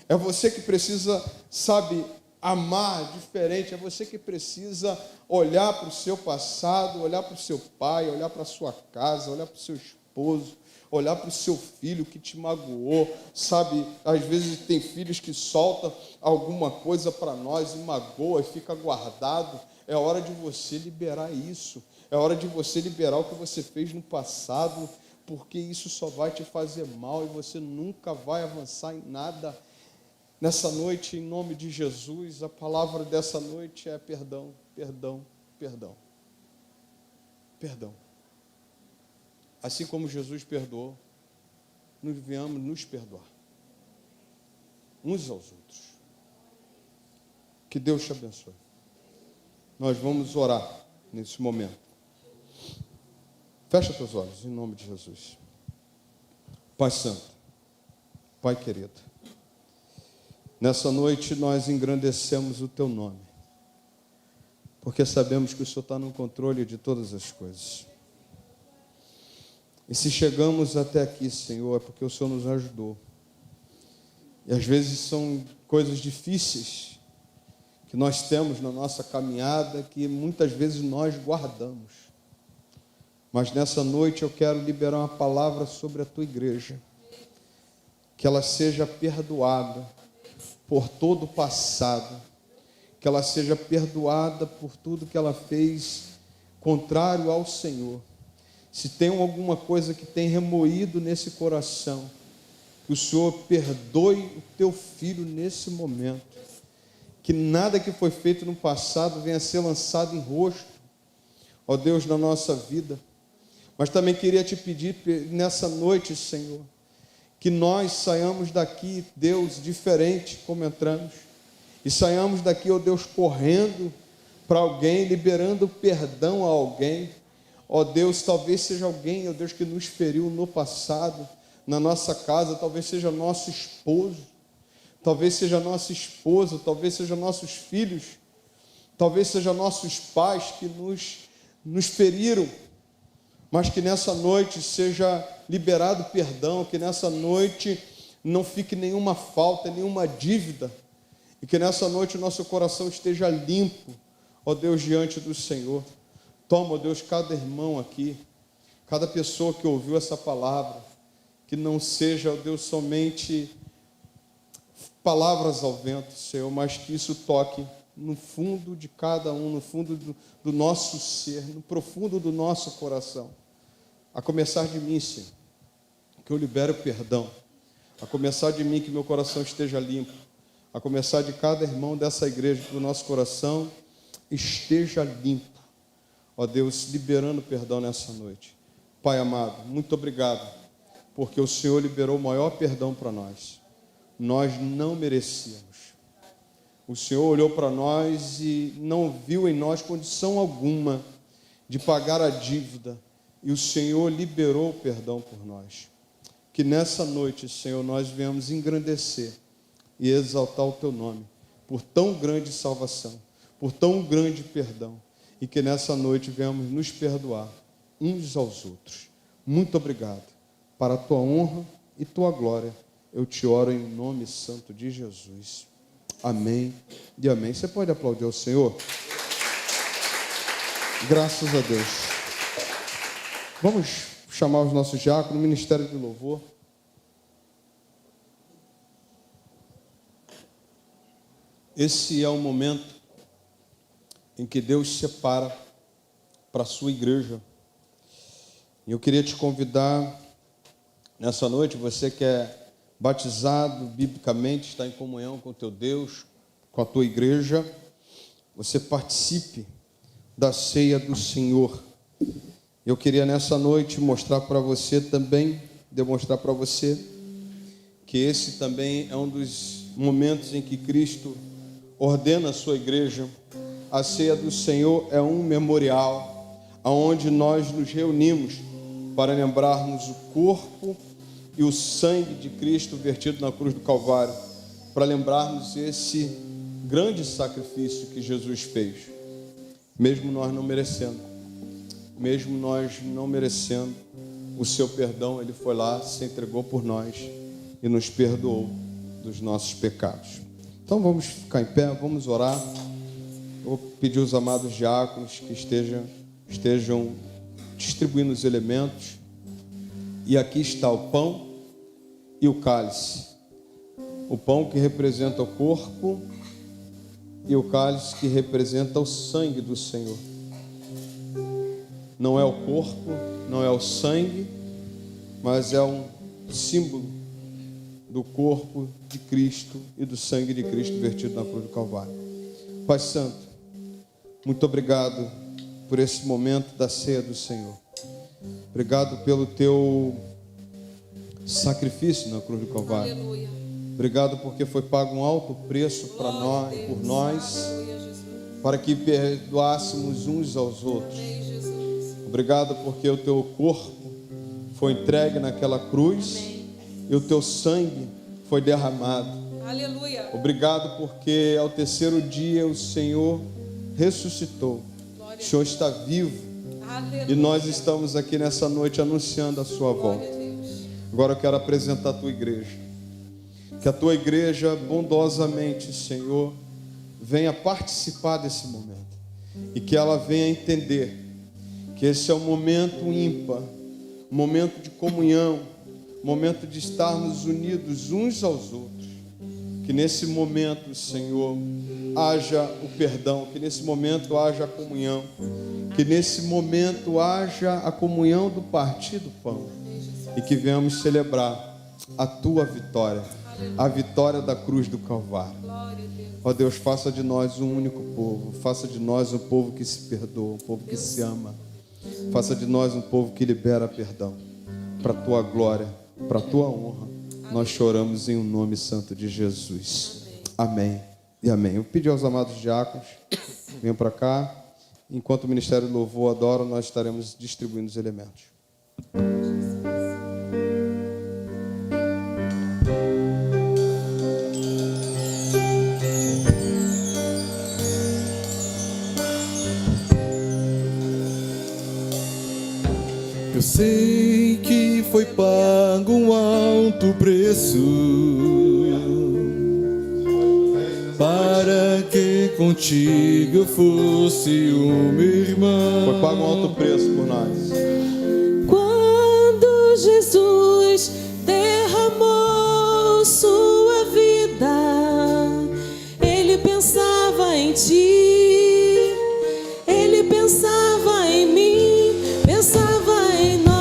É você que precisa, sabe, amar diferente, é você que precisa olhar para o seu passado, olhar para o seu pai, olhar para a sua casa, olhar para o seu esposo, olhar para o seu filho que te magoou, sabe, às vezes tem filhos que soltam alguma coisa para nós e magoa e fica guardado. É hora de você liberar isso, é hora de você liberar o que você fez no passado, porque isso só vai te fazer mal e você nunca vai avançar em nada. Nessa noite, em nome de Jesus, a palavra dessa noite é perdão, perdão, perdão. Perdão. Assim como Jesus perdoou, nós venhamos nos perdoar uns aos outros. Que Deus te abençoe. Nós vamos orar nesse momento. Fecha teus olhos, em nome de Jesus. Pai Santo, Pai querido, nessa noite nós engrandecemos o Teu nome, porque sabemos que o Senhor está no controle de todas as coisas. E se chegamos até aqui, Senhor, é porque o Senhor nos ajudou. E às vezes são coisas difíceis que nós temos na nossa caminhada, que muitas vezes nós guardamos. Mas nessa noite eu quero liberar uma palavra sobre a Tua igreja, que ela seja perdoada por todo o passado, que ela seja perdoada por tudo que ela fez contrário ao Senhor. Se tem alguma coisa que tem remoído nesse coração, que o Senhor perdoe o teu filho nesse momento. Que nada que foi feito no passado venha a ser lançado em rosto, ó Deus, na nossa vida. Mas também queria te pedir nessa noite, Senhor, que nós saiamos daqui, Deus, diferente como entramos. E saiamos daqui, ó Deus, correndo para alguém, liberando perdão a alguém. Ó Deus, talvez seja alguém, ó Deus, que nos feriu no passado, na nossa casa, talvez seja nosso esposo, talvez seja nossa esposa, talvez seja nossos filhos, talvez seja nossos pais que nos feriram, mas que nessa noite seja liberado perdão, que nessa noite não fique nenhuma falta, nenhuma dívida, e que nessa noite o nosso coração esteja limpo, ó Deus, diante do Senhor. Toma, ó Deus, cada irmão aqui, cada pessoa que ouviu essa palavra, que não seja, ó Deus, somente palavras ao vento, Senhor, mas que isso toque no fundo de cada um, no fundo do nosso ser, no profundo do nosso coração. A começar de mim, Senhor, que eu libere o perdão. A começar de mim, que meu coração esteja limpo. A começar de cada irmão dessa igreja, que o nosso coração esteja limpo. Ó Deus, liberando perdão nessa noite. Pai amado, muito obrigado, porque o Senhor liberou o maior perdão para nós. Nós não merecíamos. O Senhor olhou para nós e não viu em nós condição alguma de pagar a dívida. E o Senhor liberou o perdão por nós. Que nessa noite, Senhor, nós venhamos engrandecer e exaltar o Teu nome, por tão grande salvação, por tão grande perdão. E que nessa noite venhamos nos perdoar uns aos outros. Muito obrigado. Para a Tua honra e Tua glória, eu te oro em nome santo de Jesus. Amém e amém. Você pode aplaudir ao Senhor? Graças a Deus. Vamos chamar os nossos diáconos, Ministério de Louvor. Esse é o momento em que Deus separa para a sua igreja. E eu queria te convidar nessa noite, você que é batizado biblicamente, está em comunhão com o teu Deus, com a tua igreja, você participe da ceia do Senhor. Eu queria nessa noite mostrar para você também, demonstrar para você, que esse também é um dos momentos em que Cristo ordena a sua igreja. A ceia do Senhor é um memorial, onde nós nos reunimos para lembrarmos o corpo e o sangue de Cristo vertido na cruz do Calvário, para lembrarmos esse grande sacrifício que Jesus fez, mesmo nós não merecendo, o seu perdão, Ele foi lá, se entregou por nós e nos perdoou dos nossos pecados. Então vamos ficar em pé, vamos orar. Eu vou pedir aos amados diáconos que estejam distribuindo os elementos. E aqui está o pão e o cálice. O pão que representa o corpo e o cálice que representa o sangue do Senhor. Não é o corpo, não é o sangue, mas é um símbolo do corpo de Cristo e do sangue de Cristo vertido na cruz do Calvário. Pai Santo, muito obrigado por esse momento da ceia do Senhor. Obrigado pelo teu sacrifício na cruz do Calvário. Aleluia. Obrigado porque foi pago um alto preço para nós, por nós, para que perdoássemos uns aos outros. Obrigado porque o teu corpo foi entregue naquela cruz e o teu sangue foi derramado. Aleluia. Obrigado porque ao terceiro dia o Senhor ressuscitou. O Senhor está vivo. Aleluia. E nós estamos aqui nessa noite anunciando a sua volta. Agora eu quero apresentar a tua igreja. Que a tua igreja bondosamente, Senhor, venha participar desse momento. E que ela venha entender que esse é um momento ímpar, um momento de comunhão, um momento de estarmos unidos uns aos outros. Que nesse momento, Senhor, haja o perdão, que nesse momento haja a comunhão, Que nesse momento haja a comunhão do partir do pão e que venhamos celebrar a tua vitória, a vitória da cruz do Calvário. Ó Deus, faça de nós um único povo, faça de nós um povo que se perdoa, um povo que se ama, faça de nós um povo que libera perdão, para a tua glória, para a tua honra. Nós choramos em um nome santo de Jesus. Amém e amém. Eu pedi aos amados diáconos, venham para cá. Enquanto o Ministério do Louvor adora, nós estaremos distribuindo os elementos. Eu sei que foi pago um alto preço para que contigo eu fosse o meu irmão. Foi pago um alto preço por nós. Quando Jesus derramou sua vida, Ele pensava em ti, Ele pensava em mim, pensava em nós.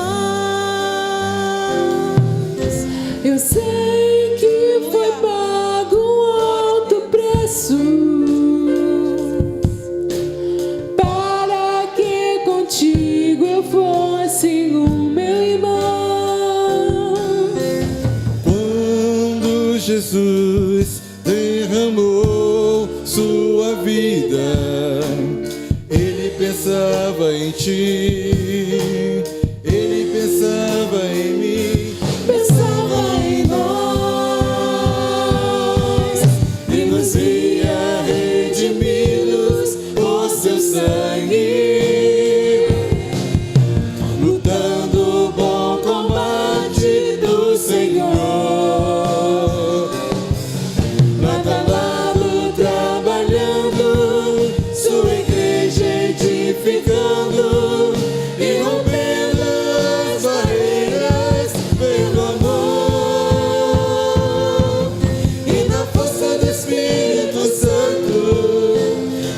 Eu sei que foi pago um alto preço para que contigo eu fosse o meu irmão. Quando Jesus derramou sua vida, Ele pensava em ti, Ele pensava em mim, Pensava em nós e nos ia redimi-los por seu sangue, lutando o bom combate do Senhor, lado a lado trabalhando, sua igreja edificando e rompendo as barreiras pelo amor. E na força do Espírito Santo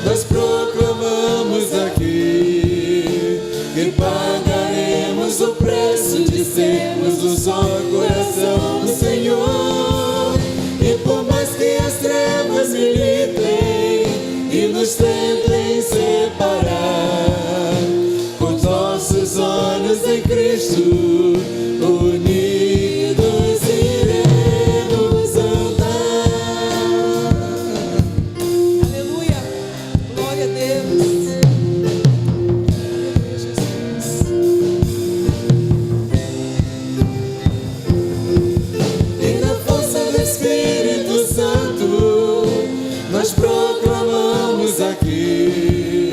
nós proclamamos aqui que pagaremos o preço de sermos um só coração do Senhor. E por mais que as trevas militem e nos tentem separar, com os nossos olhos em Cristo, unidos iremos andar. Aleluia, glória a Deus. E na força do Espírito Santo nós proclamamos aqui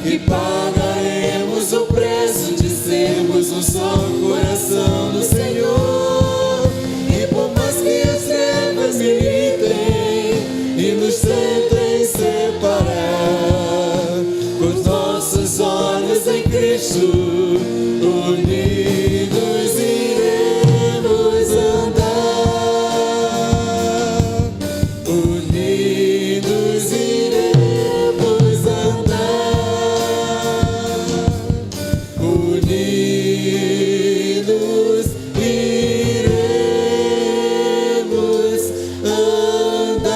que pagaremos o preço de sermos um só coração do Senhor. E por mais que as trevas militem e nos tentem separar, com os nossos olhos em Cristo, unidos iremos andar. Unidos iremos andar. Unidos iremos andar.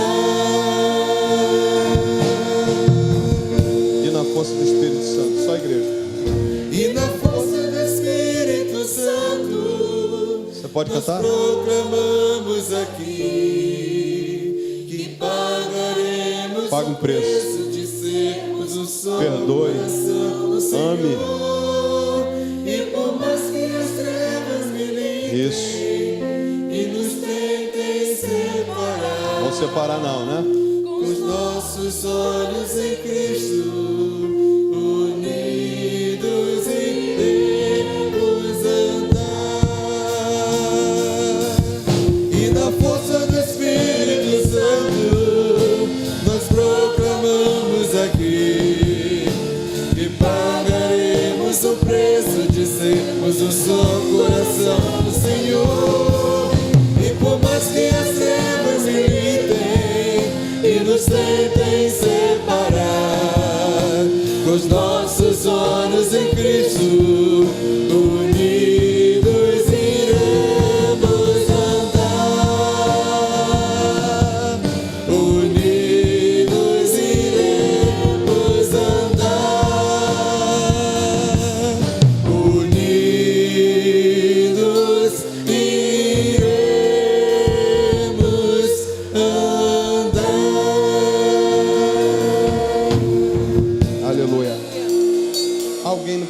E na força do Espírito Santo, só a igreja. E na força do Espírito Santo Você pode nós cantar? proclamamos aqui que pagaremos Paga um preço. de sermos um só Perdoe. coração do Senhor. Ame. E por mais que as trevas militem Isso. e nos tentem separar, Não separar não, né? com os nossos olhos em Cristo, unidos iremos andar. E na força do Espírito Santo nós proclamamos aqui que pagaremos o preço de sermos um só coração do Senhor. E por mais que as trevas militem e nos tentem separar, com os nossos olhos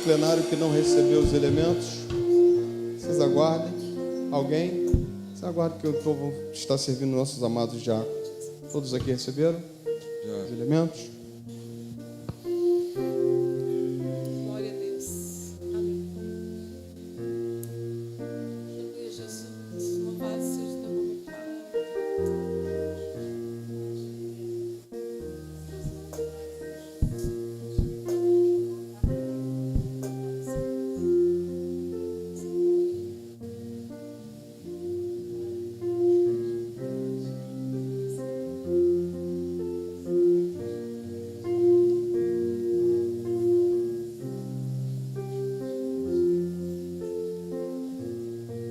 plenário que não recebeu os elementos? Vocês aguardem. Alguém? Vocês aguardem que o povo está servindo nossos amados diáconos. Todos aqui receberam os elementos? Glória a Deus. Amém. Aleluia, Jesus. Louvado seja o teu nome, Pai. Glória a Deus.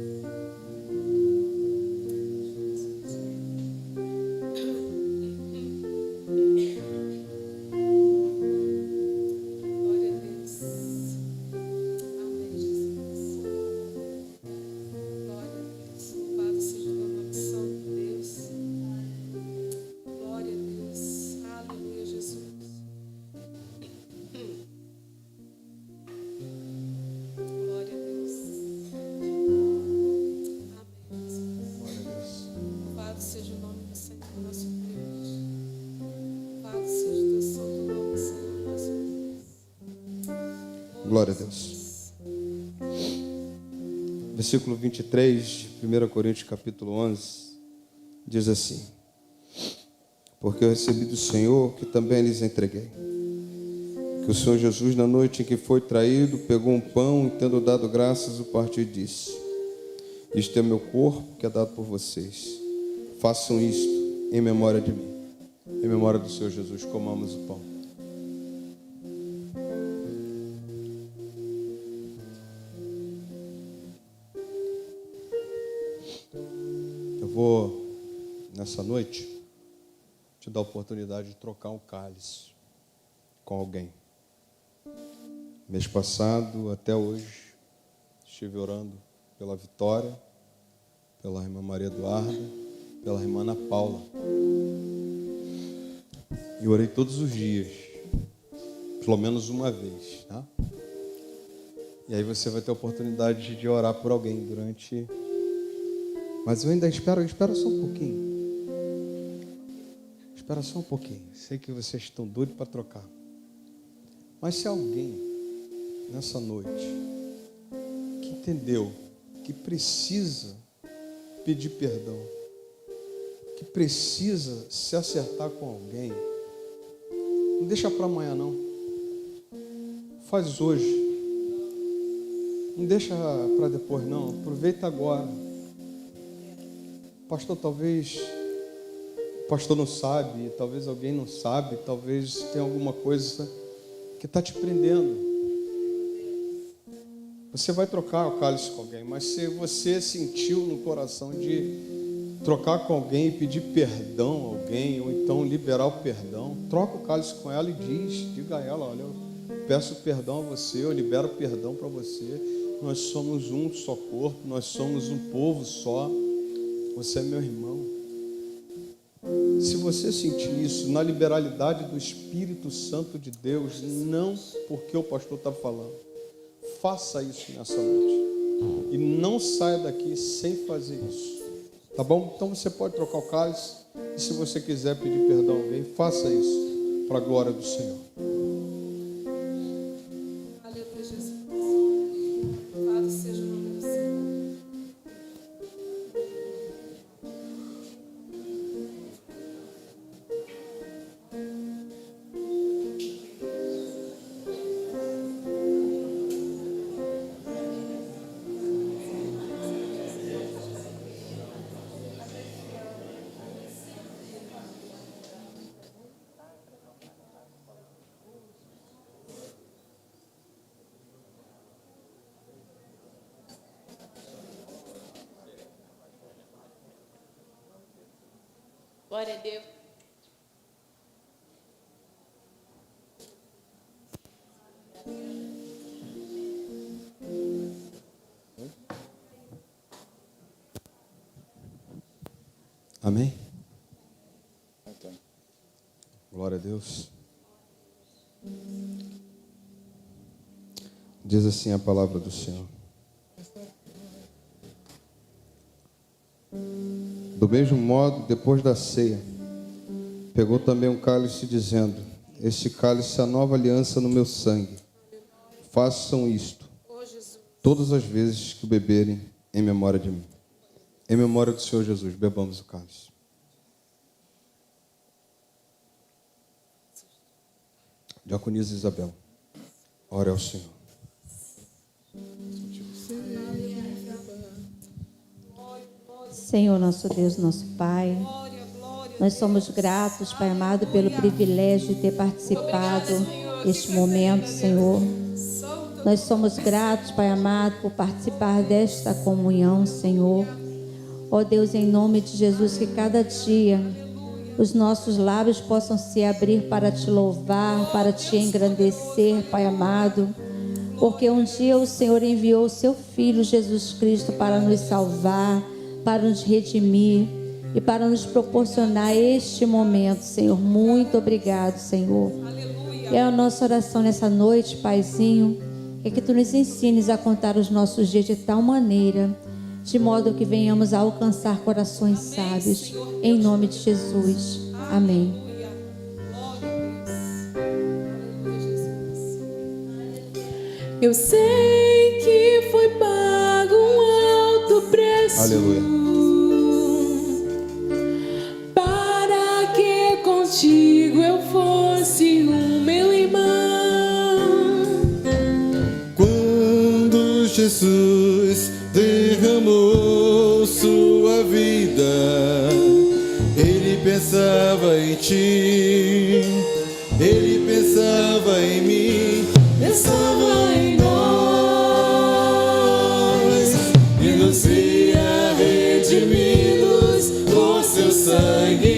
Amém, Jesus. Glória a Deus. Louvado seja o teu nome, Santo Deus. Glória a Deus. Aleluia, Jesus. Glória a Deus. Amém, Jesus. Glória a Deus. Louvado seja o nome do Senhor, nosso Deus. Louvado seja o teu santo nome, Senhor, nosso Deus. Glória a Deus. Versículo 23 de 1 Coríntios capítulo 11 diz assim: porque eu recebi do Senhor que também lhes entreguei, que o Senhor Jesus, na noite em que foi traído, pegou um pão e, tendo dado graças, o partiu e disse: isto é meu corpo que é dado por vocês. Façam isto em memória de mim. Em memória do Senhor Jesus, comamos o pão. Eu vou, nessa noite, te dar a oportunidade de trocar um cálice com alguém. Mês passado, até hoje, estive orando pela Vitória, pela irmã Maria Eduarda, pela irmã Ana Paula. E orei todos os dias, pelo menos uma vez, tá? E aí você vai ter a oportunidade de orar por alguém durante... Mas eu ainda espero só um pouquinho. Espera só um pouquinho. Sei que vocês estão doidos para trocar. Mas se alguém, nessa noite, que entendeu que precisa pedir perdão, que precisa se acertar com alguém, não deixa para amanhã não. Faz hoje. Não deixa para depois não. Aproveita agora. Pastor, talvez o pastor não sabe, talvez alguém não sabe, talvez tenha alguma coisa que está te prendendo. Você vai trocar o cálice com alguém, mas se você sentiu no coração de trocar com alguém e pedir perdão a alguém, ou então liberar o perdão, troca o cálice com ela e diga a ela: olha, eu peço perdão a você, eu libero perdão para você. Nós somos um só corpo, nós somos um povo só. Você é meu irmão. Se você sentir isso na liberalidade do Espírito Santo de Deus, não porque o pastor está falando, faça isso nessa noite. E não saia daqui sem fazer isso. Tá bom? Então você pode trocar o cálice. E se você quiser pedir perdão a alguém, faça isso para a glória do Senhor. Aleluia, Jesus. Louvado seja o nome do Senhor. Glória a Deus. Amém? Glória a Deus. Diz assim a palavra do Senhor. Do mesmo modo, depois da ceia, pegou também um cálice, dizendo: este cálice é a nova aliança no meu sangue. Façam isto todas as vezes que o beberem, em memória de mim. Em memória do Senhor Jesus, bebamos o cálice. Diaconisa Isabel, ore ao Senhor. Senhor, nosso Deus, nosso Pai, nós somos gratos, Pai amado, pelo privilégio de ter participado deste momento, Senhor. Nós somos gratos, Pai amado, por participar desta comunhão, Senhor. Ó Deus, em nome de Jesus, que cada dia os nossos lábios possam se abrir para te louvar, para te engrandecer, Pai amado, porque um dia o Senhor enviou o seu Filho Jesus Cristo para nos salvar, para nos redimir e para nos proporcionar este momento, Senhor. Muito obrigado, Senhor. É a nossa oração nessa noite, Paizinho, é que Tu nos ensines a contar os nossos dias de tal maneira, de modo que venhamos a alcançar corações sábios, em nome de Jesus. Amém. Eu sei que foi pago um alto preço. Aleluia. Para que contigo eu fosse o meu irmão. Quando Jesus derramou sua vida, Ele pensava em ti, Ele pensava em mim, Pensava em nós e nos via redimidos por seu sangue,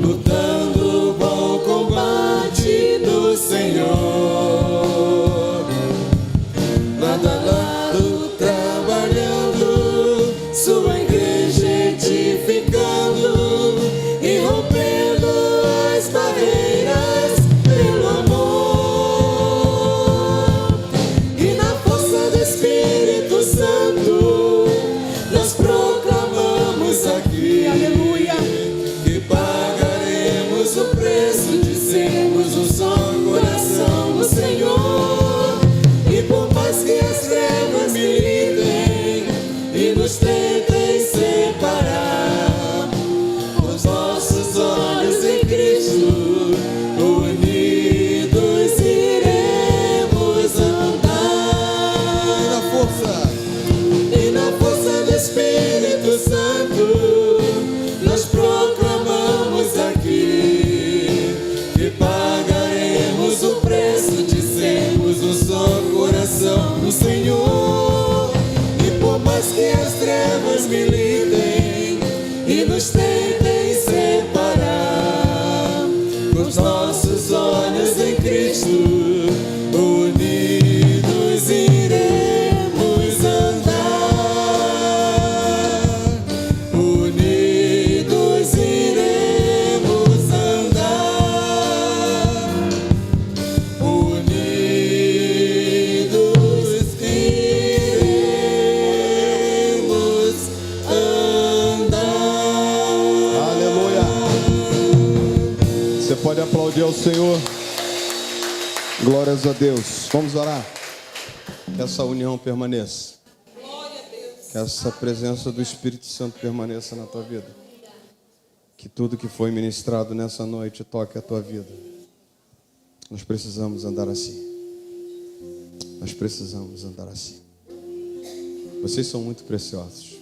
lutando o bom combate do Senhor, lado a lado trabalhando, sua igreja edificando e rompendo as barreiras pelo amor. E na força do Espírito Santo nós proclamamos aqui, aleluia, que pagaremos o preço de sermos um só coração no Senhor. E por mais que as trevas militem e nos tentem separar, os nossos olhos em Cristo unidos iremos andar. E na força do Espírito Santo nós proclamamos aqui que pagaremos o preço de sermos um só coração no Senhor. E por mais que as trevas militem e nos tentem separar, os nossos olhos em Cristo unidos iremos andar. Unidos iremos andar. Unidos iremos andar. Aleluia. Você pode aplaudir ao Senhor. Glórias a Deus. Vamos orar. Que essa união permaneça. Que essa presença do Espírito Santo permaneça na tua vida. Que tudo que foi ministrado nessa noite toque a tua vida. Nós precisamos andar assim. Nós precisamos andar assim. Vocês são muito preciosos.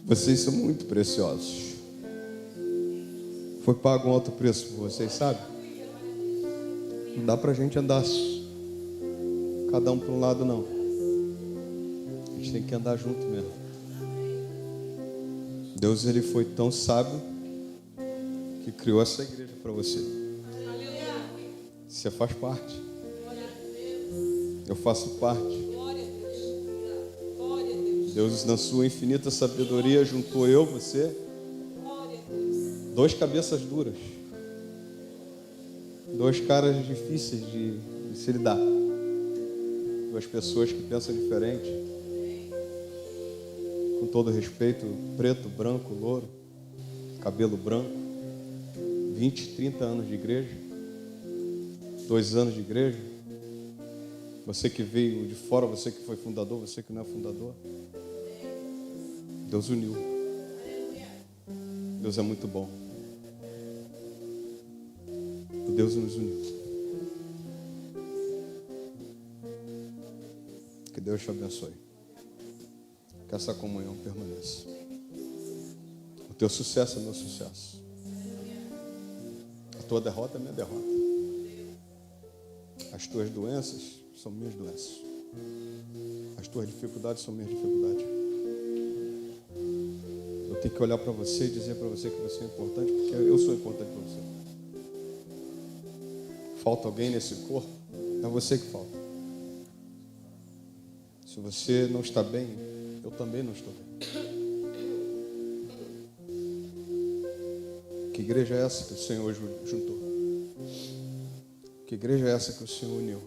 Vocês são muito preciosos. Foi pago um alto preço por vocês, sabe? Não dá pra gente andar cada um para um lado, não. A gente tem que andar junto mesmo. Deus, Ele foi tão sábio que criou essa igreja para você. Você faz parte. Eu faço parte. Deus, na sua infinita sabedoria, juntou eu, você, dois cabeças duras. Dois caras difíceis de se lidar. Duas pessoas que pensam diferente. Com todo respeito, preto, branco, louro, cabelo branco, 20, 30 anos de igreja, 2 anos de igreja. Você que veio de fora, você que foi fundador, você que não é fundador. Deus uniu. Deus é muito bom. Deus nos uniu. Que Deus te abençoe. Que essa comunhão permaneça. O teu sucesso é meu sucesso. A tua derrota é minha derrota. As tuas doenças são minhas doenças. As tuas dificuldades são minhas dificuldades. Eu tenho que olhar para você e dizer para você que você é importante, porque eu sou importante para você. Falta alguém nesse corpo, é você que falta. Se você não está bem, eu também não estou bem. Que igreja é essa que o Senhor juntou? Que igreja é essa que o Senhor uniu?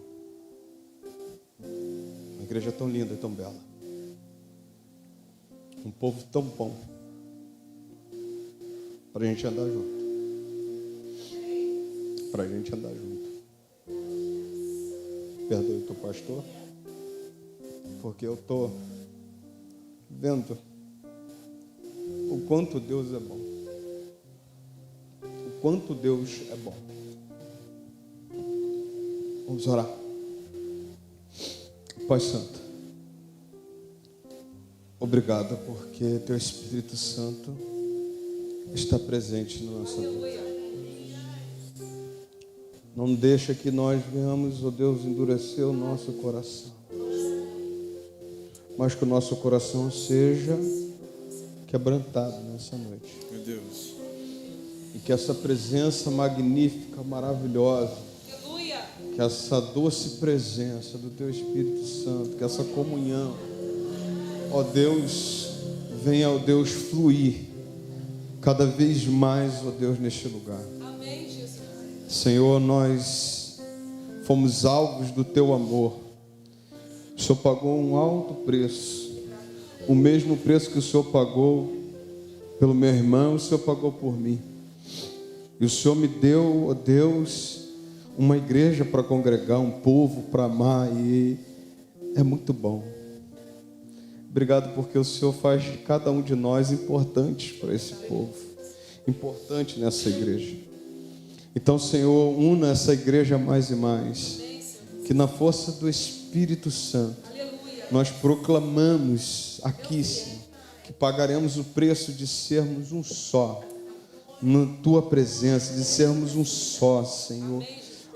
Uma igreja tão linda e tão bela. Um povo tão bom. Para a gente andar junto. Para a gente andar junto. Perdoe o teu pastor, porque eu estou vendo o quanto Deus é bom. O quanto Deus é bom. Vamos orar. Pai Santo, obrigado porque Teu Espírito Santo está presente na nossa vida. Não deixa que nós venhamos, ó Deus, endurecer o nosso coração. Mas que o nosso coração seja quebrantado nessa noite. Meu Deus. E que essa presença magnífica, maravilhosa, que essa doce presença do Teu Espírito Santo, que essa comunhão, ó Deus, venha, ó Deus, fluir cada vez mais, ó Deus, neste lugar. Senhor, nós fomos alvos do Teu amor. O Senhor pagou um alto preço. O mesmo preço que o Senhor pagou pelo meu irmão, o Senhor pagou por mim. E o Senhor me deu, ó Deus, uma igreja para congregar, um povo para amar. E é muito bom. Obrigado porque o Senhor faz de cada um de nós importantes para esse povo. Importante nessa igreja. Então, Senhor, una essa igreja mais e mais. Que na força do Espírito Santo, nós proclamamos aqui, Senhor, que pagaremos o preço de sermos um só, na Tua presença, de sermos um só, Senhor.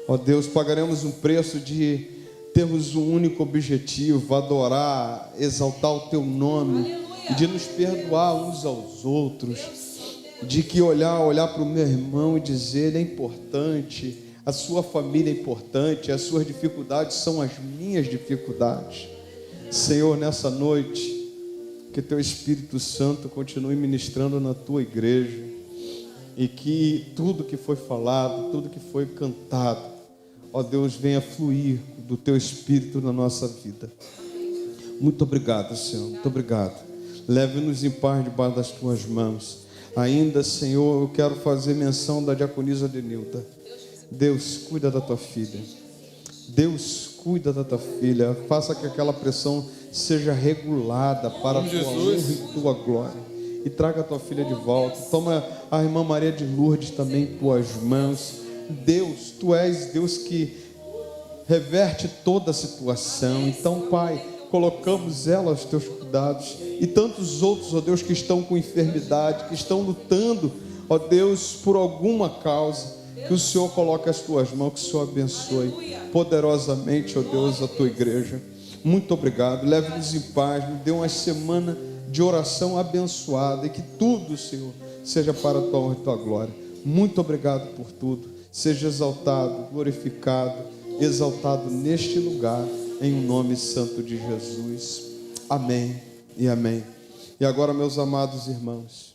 Ó Deus, pagaremos um preço de termos um único objetivo, adorar, exaltar o Teu nome, de nos perdoar uns aos outros, de que olhar para o meu irmão e dizer, ele é importante, a sua família é importante, as suas dificuldades são as minhas dificuldades. Senhor, nessa noite, que Teu Espírito Santo continue ministrando na Tua igreja e que tudo que foi falado, tudo que foi cantado, ó Deus, venha fluir do Teu Espírito na nossa vida. Muito obrigado, Senhor, muito obrigado. Leve-nos em paz debaixo das Tuas mãos. Ainda, Senhor, eu quero fazer menção da diaconisa Denilda. Deus, cuida da Tua filha. Deus, cuida da Tua filha. Faça que aquela pressão seja regulada para a Tua honra e Tua glória. E traga a Tua filha de volta. Toma a irmã Maria de Lourdes também em Tuas mãos. Deus, Tu és Deus que reverte toda a situação. Então, Pai, colocamos ela aos Teus cuidados. E tantos outros, ó Deus, que estão com enfermidade, que estão lutando, ó Deus, por alguma causa, que o Senhor coloque as Tuas mãos, que o Senhor abençoe poderosamente, ó Deus, a Tua igreja. Muito obrigado, leve-nos em paz, me dê uma semana de oração abençoada, e que tudo, Senhor, seja para a Tua honra e Tua glória. Muito obrigado por tudo, seja exaltado, glorificado, exaltado neste lugar, em nome santo de Jesus. Amém e amém. E agora, meus amados irmãos,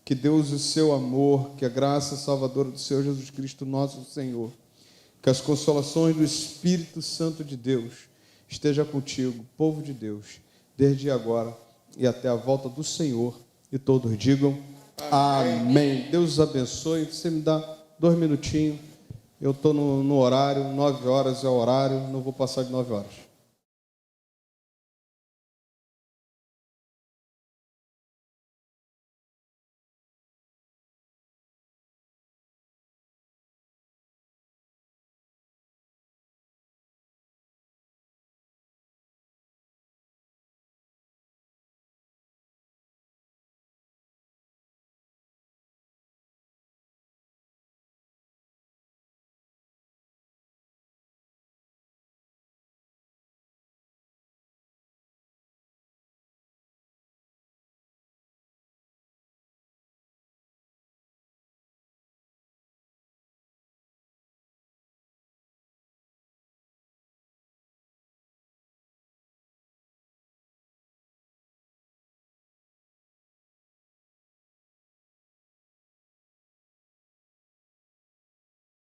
que Deus, o seu amor, que a graça salvadora do Senhor Jesus Cristo, nosso Senhor, Que as consolações do Espírito Santo de Deus esteja contigo, povo de Deus, desde agora e até a volta do Senhor. E todos digam amém. Deus os abençoe. Você me dá 2 minutinhos. Eu estou no horário, 9 horas é o horário, não vou passar de 9 horas.